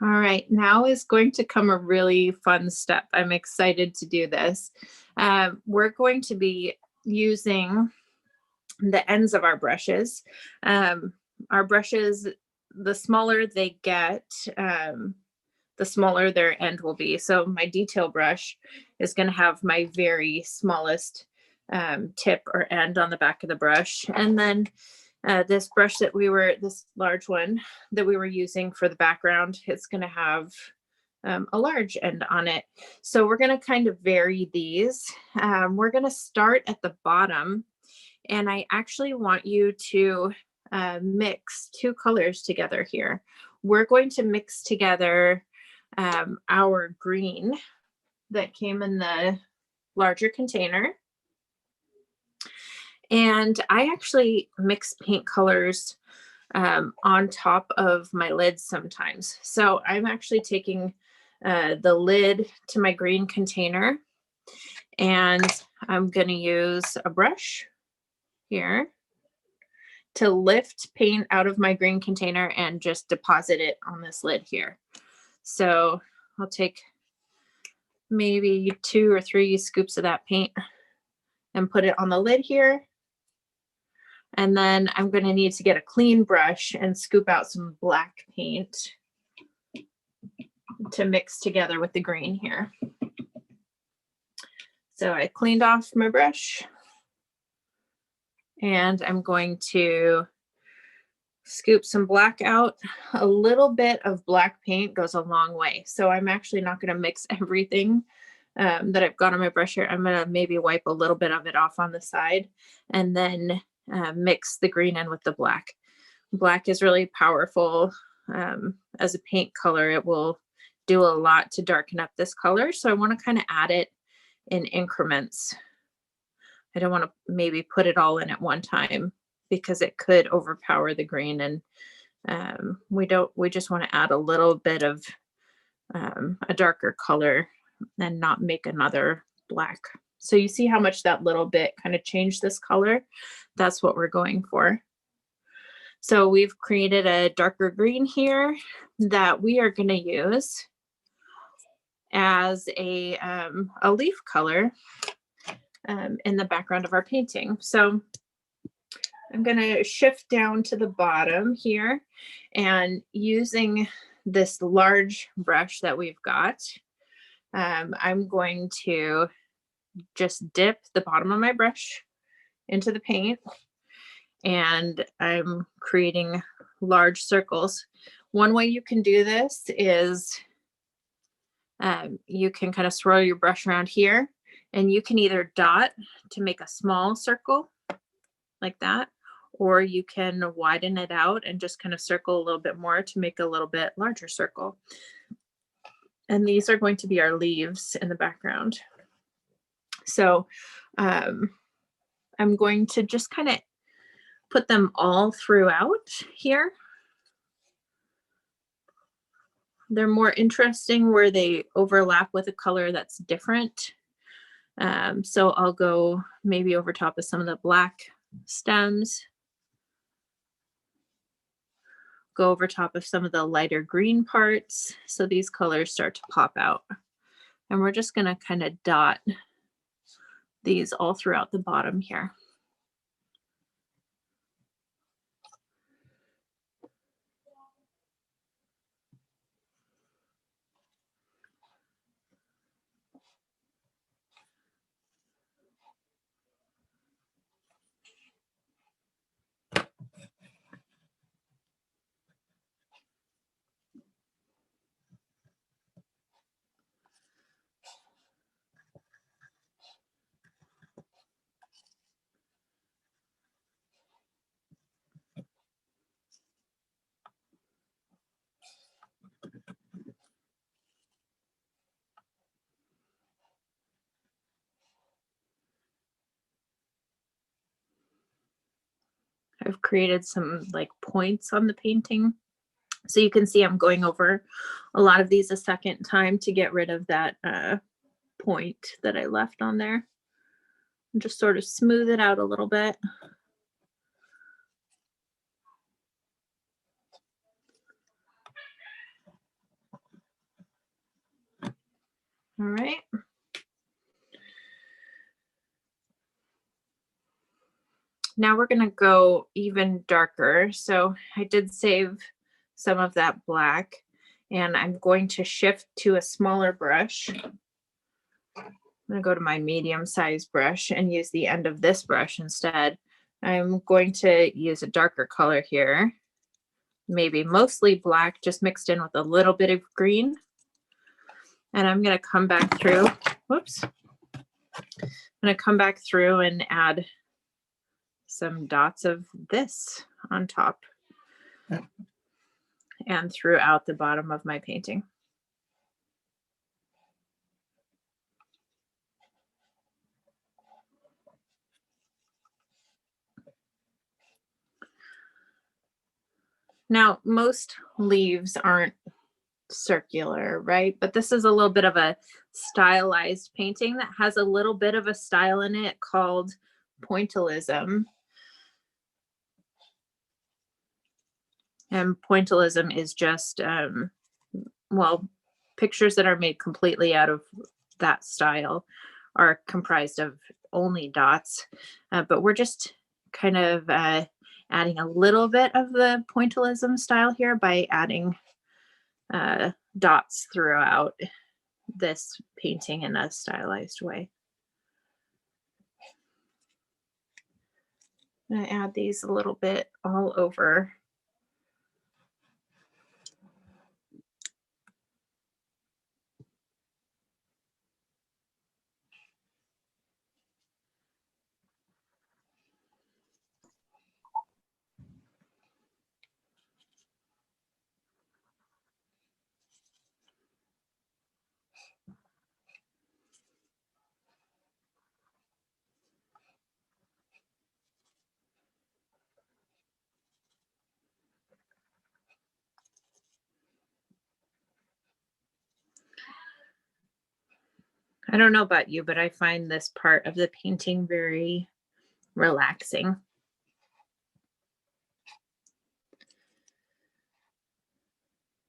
All right, now is going to come a really fun step. I'm excited to do this. We're going to be using the ends of our brushes. Our brushes, the smaller they get, the smaller their end will be. So my detail brush is going to have my very smallest tip or end on the back of the brush. And then this brush that this large one that we were using for the background, it's going to have a large end on it. So we're going to kind of vary these. We're going to start at the bottom, and I actually want you to mix two colors together here. We're going to mix together our green that came in the larger container. And I actually mix paint colors on top of my lids sometimes. So I'm actually taking the lid to my green container, and I'm going to use a brush here to lift paint out of my green container and just deposit it on this lid here. So I'll take maybe 2 or 3 scoops of that paint and put it on the lid here. And then I'm going to need to get a clean brush and scoop out some black paint to mix together with the green here. So I cleaned off my brush, and I'm going to scoop some black out. A little bit of black paint goes a long way. So I'm actually not going to mix everything that I've got on my brush here. I'm going to maybe wipe a little bit of it off on the side, and then mix the green in with the black. Black is really powerful as a paint color. It will do a lot to darken up this color. So I want to kind of add it in increments. I don't want to maybe put it all in at one time, because it could overpower the green, and we just want to add a little bit of a darker color and not make another black. So you see how much that little bit kind of changed this color? That's what we're going for. So we've created a darker green here that we are going to use as a leaf color in the background of our painting. So I'm going to shift down to the bottom here, and using this large brush that we've got, I'm going to just dip the bottom of my brush into the paint, and I'm creating large circles. One way you can do this is you can kind of swirl your brush around here, and you can either dot to make a small circle like that, or you can widen it out and just kind of circle a little bit more to make a little bit larger circle. And these are going to be our leaves in the background. So I'm going to just kind of put them all throughout here. They're more interesting where they overlap with a color that's different. So I'll go maybe over top of some of the black stems, go over top of some of the lighter green parts, so these colors start to pop out. And we're just going to kind of dot these all throughout the bottom here. I've created some like points on the painting. So you can see I'm going over a lot of these a second time to get rid of that point that I left on there. And just sort of smooth it out a little bit. All right. Now we're going to go even darker. So I did save some of that black, and I'm going to shift to a smaller brush. I'm going to go to my medium size brush and use the end of this brush instead. I'm going to use a darker color here, maybe mostly black, just mixed in with a little bit of green. And I'm going to come back through. Whoops. I'm going to come back through and add some dots of this on top and throughout the bottom of my painting. Now, most leaves aren't circular, right? But this is a little bit of a stylized painting that has a little bit of a style in it called Pointillism. And Pointillism is just, well, pictures that are made completely out of that style are comprised of only dots, but we're just kind of adding a little bit of the Pointillism style here by adding dots throughout this painting in a stylized way. I'm going to add these a little bit all over. I don't know about you, but I find this part of the painting very relaxing.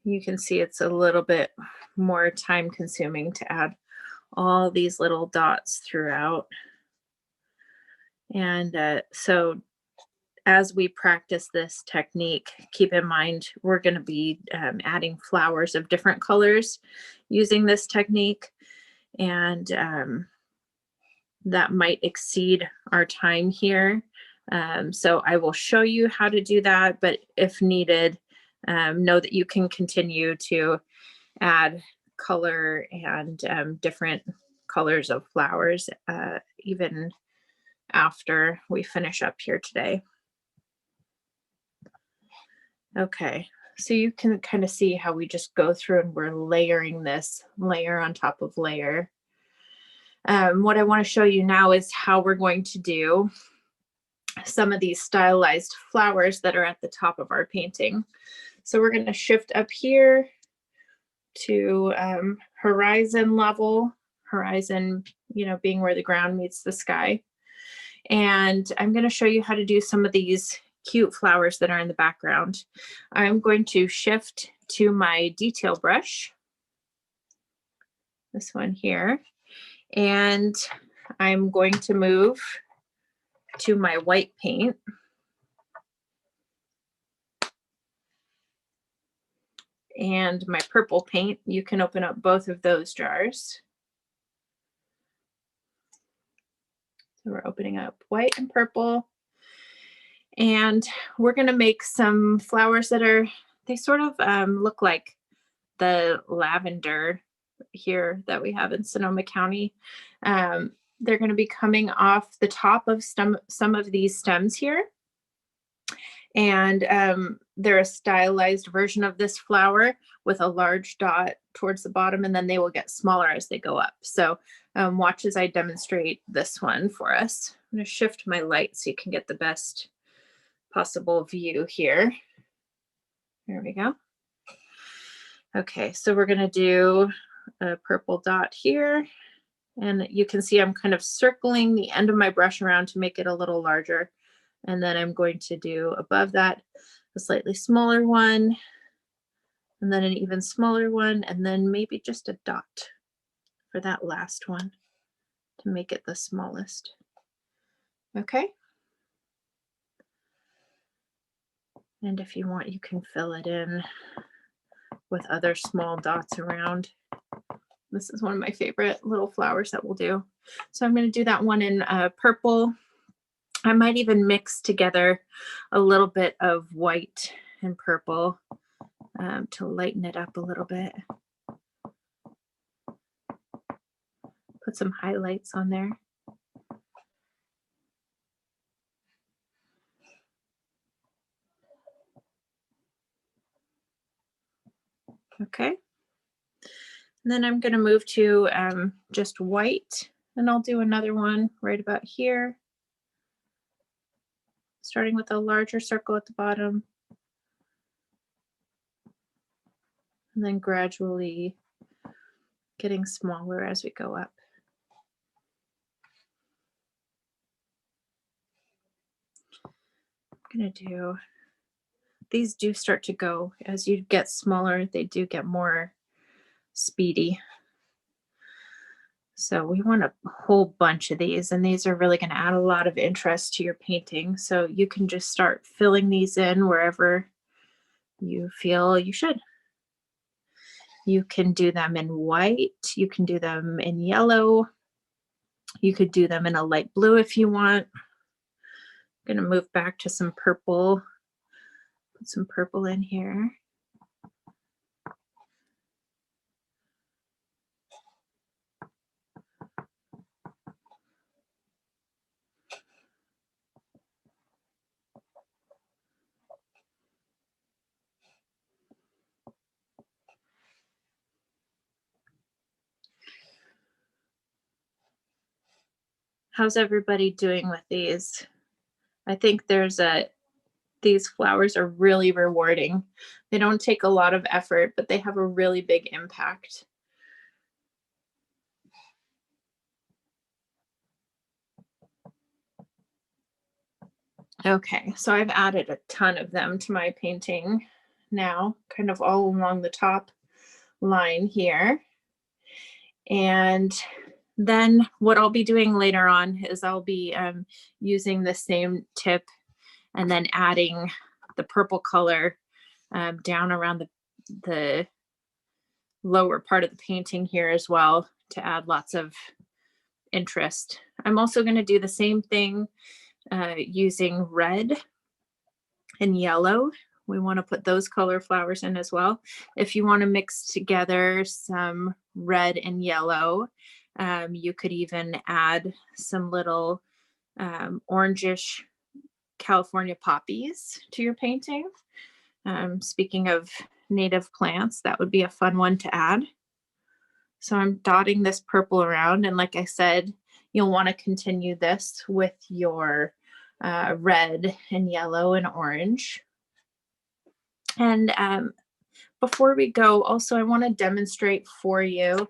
You can see it's a little bit more time consuming to add all these little dots throughout. And so as we practice this technique, keep in mind, we're going to be adding flowers of different colors using this technique. And that might exceed our time here. So I will show you how to do that, but if needed, know that you can continue to add color and different colors of flowers even after we finish up here today. Okay, so you can kind of see how we just go through and we're layering this layer on top of layer. What I want to show you now is how we're going to do some of these stylized flowers that are at the top of our painting. So we're going to shift up here to horizon level, horizon, you know, being where the ground meets the sky. And I'm going to show you how to do some of these cute flowers that are in the background. I'm going to shift to my detail brush, this one here, and I'm going to move to my white paint. And my purple paint. You can open up both of those jars. So we're opening up white and purple. And we're going to make some flowers that are, they sort of look like the lavender here that we have in Sonoma County. They're going to be coming off the top of some of these stems here. And they're a stylized version of this flower with a large dot towards the bottom, and then they will get smaller as they go up. So watch as I demonstrate this one for us. I'm going to shift my light so you can get the best possible view here. There we go. Okay, so we're gonna do a purple dot here. And you can see I'm kind of circling the end of my brush around to make it a little larger. And then I'm going to do above that a slightly smaller one, and then an even smaller one, and then maybe just a dot for that last one to make it the smallest. Okay. And if you want, you can fill it in with other small dots around. This is one of my favorite little flowers that we'll do. So I'm going to do that one in purple. I might even mix together a little bit of white and purple to lighten it up a little bit. Put some highlights on there. Okay. And then I'm going to move to just white, and I'll do another one right about here, starting with a larger circle at the bottom, and then gradually getting smaller as we go up. I'm going to do, these do start to go, as you get smaller, they do get more speedy. So we want a whole bunch of these, and these are really going to add a lot of interest to your painting. So you can just start filling these in wherever you feel you should. You can do them in white, you can do them in yellow, you could do them in a light blue if you want. I'm going to move back to some purple, put some purple in here. How's everybody doing with these? I think these flowers are really rewarding. They don't take a lot of effort, but they have a really big impact. Okay, so I've added a ton of them to my painting now, kind of all along the top line here. And then what I'll be doing later on is I'll be using the same tip and then adding the purple color down around the lower part of the painting here as well to add lots of interest. I'm also going to do the same thing using red and yellow. We want to put those color flowers in as well. If you want to mix together some red and yellow, you could even add some little orangish California poppies to your painting. Speaking of native plants, that would be a fun one to add. So I'm dotting this purple around, and like I said, you'll want to continue this with your red and yellow and orange. And before we go, also I want to demonstrate for you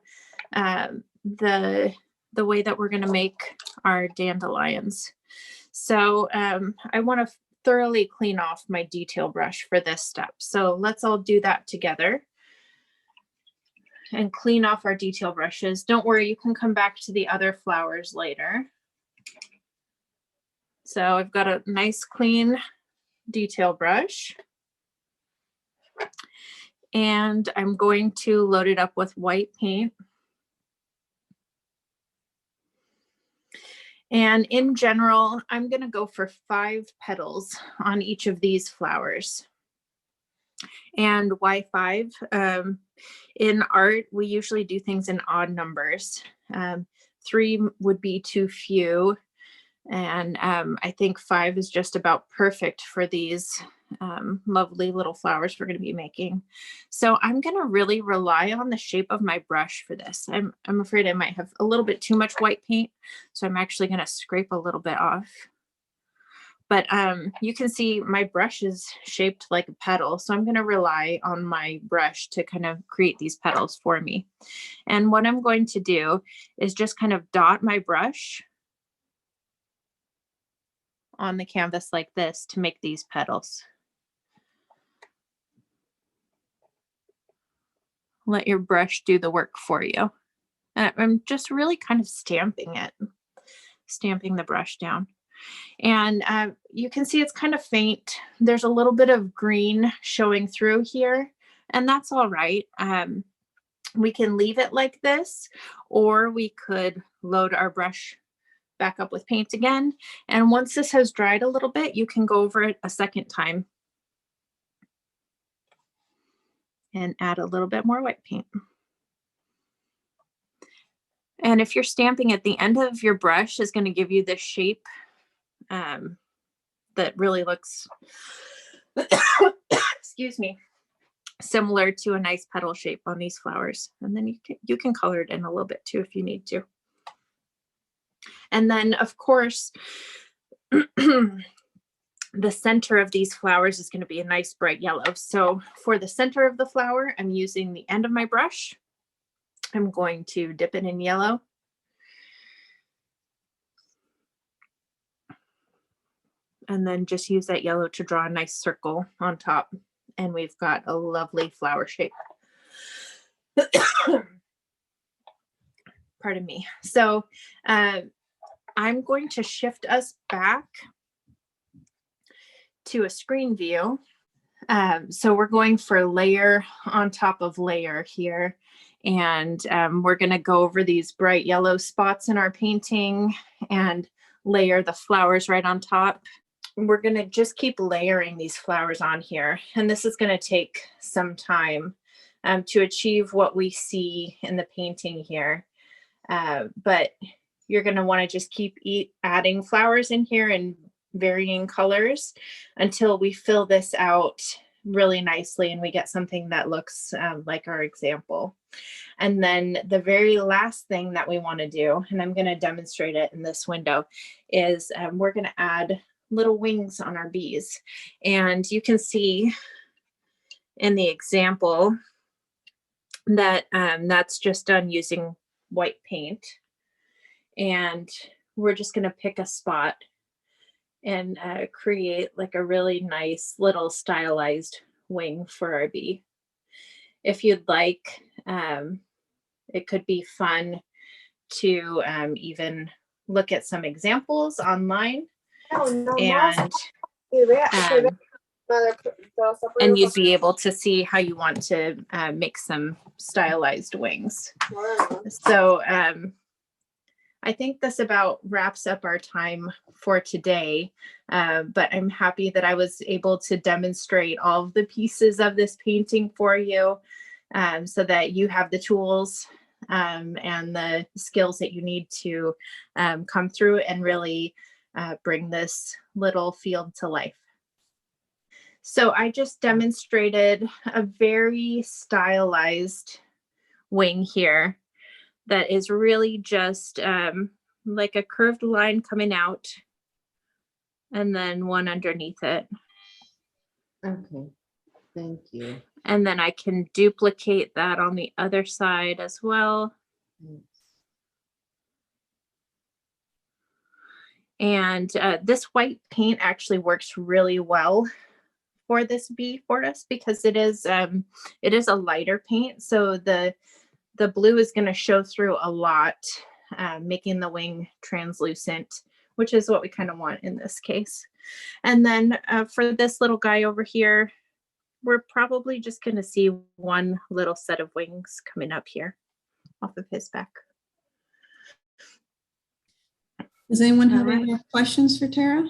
the way that we're going to make our dandelions. So I want to thoroughly clean off my detail brush for this step. So let's all do that together and clean off our detail brushes. Don't worry, you can come back to the other flowers later. So I've got a nice clean detail brush, and I'm going to load it up with white paint. And in general, I'm going to go for 5 petals on each of these flowers. And why 5? In art, we usually do things in odd numbers. 3 would be too few. And I think 5 is just about perfect for these lovely little flowers we're going to be making. So I'm going to really rely on the shape of my brush for this. I'm afraid I might have a little bit too much white paint, so I'm actually going to scrape a little bit off. But you can see my brush is shaped like a petal. So I'm going to rely on my brush to kind of create these petals for me. And what I'm going to do is just kind of dot my brush on the canvas like this to make these petals. Let your brush do the work for you. And I'm just really kind of stamping it, stamping the brush down. And you can see it's kind of faint. There's a little bit of green showing through here, and that's all right. We can leave it like this, or we could load our brush back up with paint again. And once this has dried a little bit, you can go over it a second time and add a little bit more white paint. And if you're stamping at the end of your brush is going to give you this shape that really looks, excuse me, similar to a nice petal shape on these flowers. And then you can color it in a little bit too if you need to. And then of course, the center of these flowers is going to be a nice bright yellow. So for the center of the flower, I'm using the end of my brush. I'm going to dip it in yellow. And then just use that yellow to draw a nice circle on top. And we've got a lovely flower shape. Pardon me. So I'm going to shift us back to a screen view. So we're going for layer on top of layer here. And we're going to go over these bright yellow spots in our painting and layer the flowers right on top. We're going to just keep layering these flowers on here. And this is going to take some time to achieve what we see in the painting here. But you're going to want to just keep adding flowers in here in varying colors until we fill this out really nicely and we get something that looks like our example. And then the very last thing that we want to do, and I'm going to demonstrate it in this window, is we're going to add little wings on our bees. And you can see in the example that that's just done using white paint. And we're just going to pick a spot and create like a really nice little stylized wing for our bee. If you'd like, it could be fun to even look at some examples online. And you'd be able to see how you want to make some stylized wings. So I think this about wraps up our time for today, but I'm happy that I was able to demonstrate all of the pieces of this painting for you so that you have the tools and the skills that you need to come through and really bring this little field to life. So I just demonstrated a very stylized wing here that is really just like a curved line coming out and then one underneath it. Okay, thank you. And then I can duplicate that on the other side as well. And this white paint actually works really well for this bee for us because it is a lighter paint. So the blue is going to show through a lot, making the wing translucent, which is what we kind of want in this case. And then for this little guy over here, we're probably just going to see one little set of wings coming up here off of his back. Does anyone have any more questions for Tara?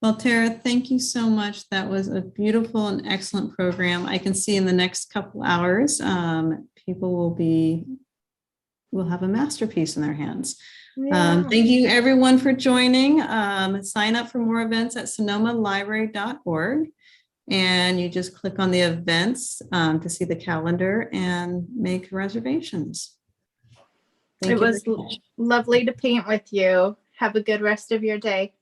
Well, Tara, thank you so much. That was a beautiful and excellent program. I can see in the next couple hours, people will have a masterpiece in their hands. Yeah. Thank you everyone for joining. Sign up for more events at sonomalibrary.org. And you just click on the events to see the calendar and make reservations. Thank It you was very much. lovely to paint with you. Have a good rest of your day.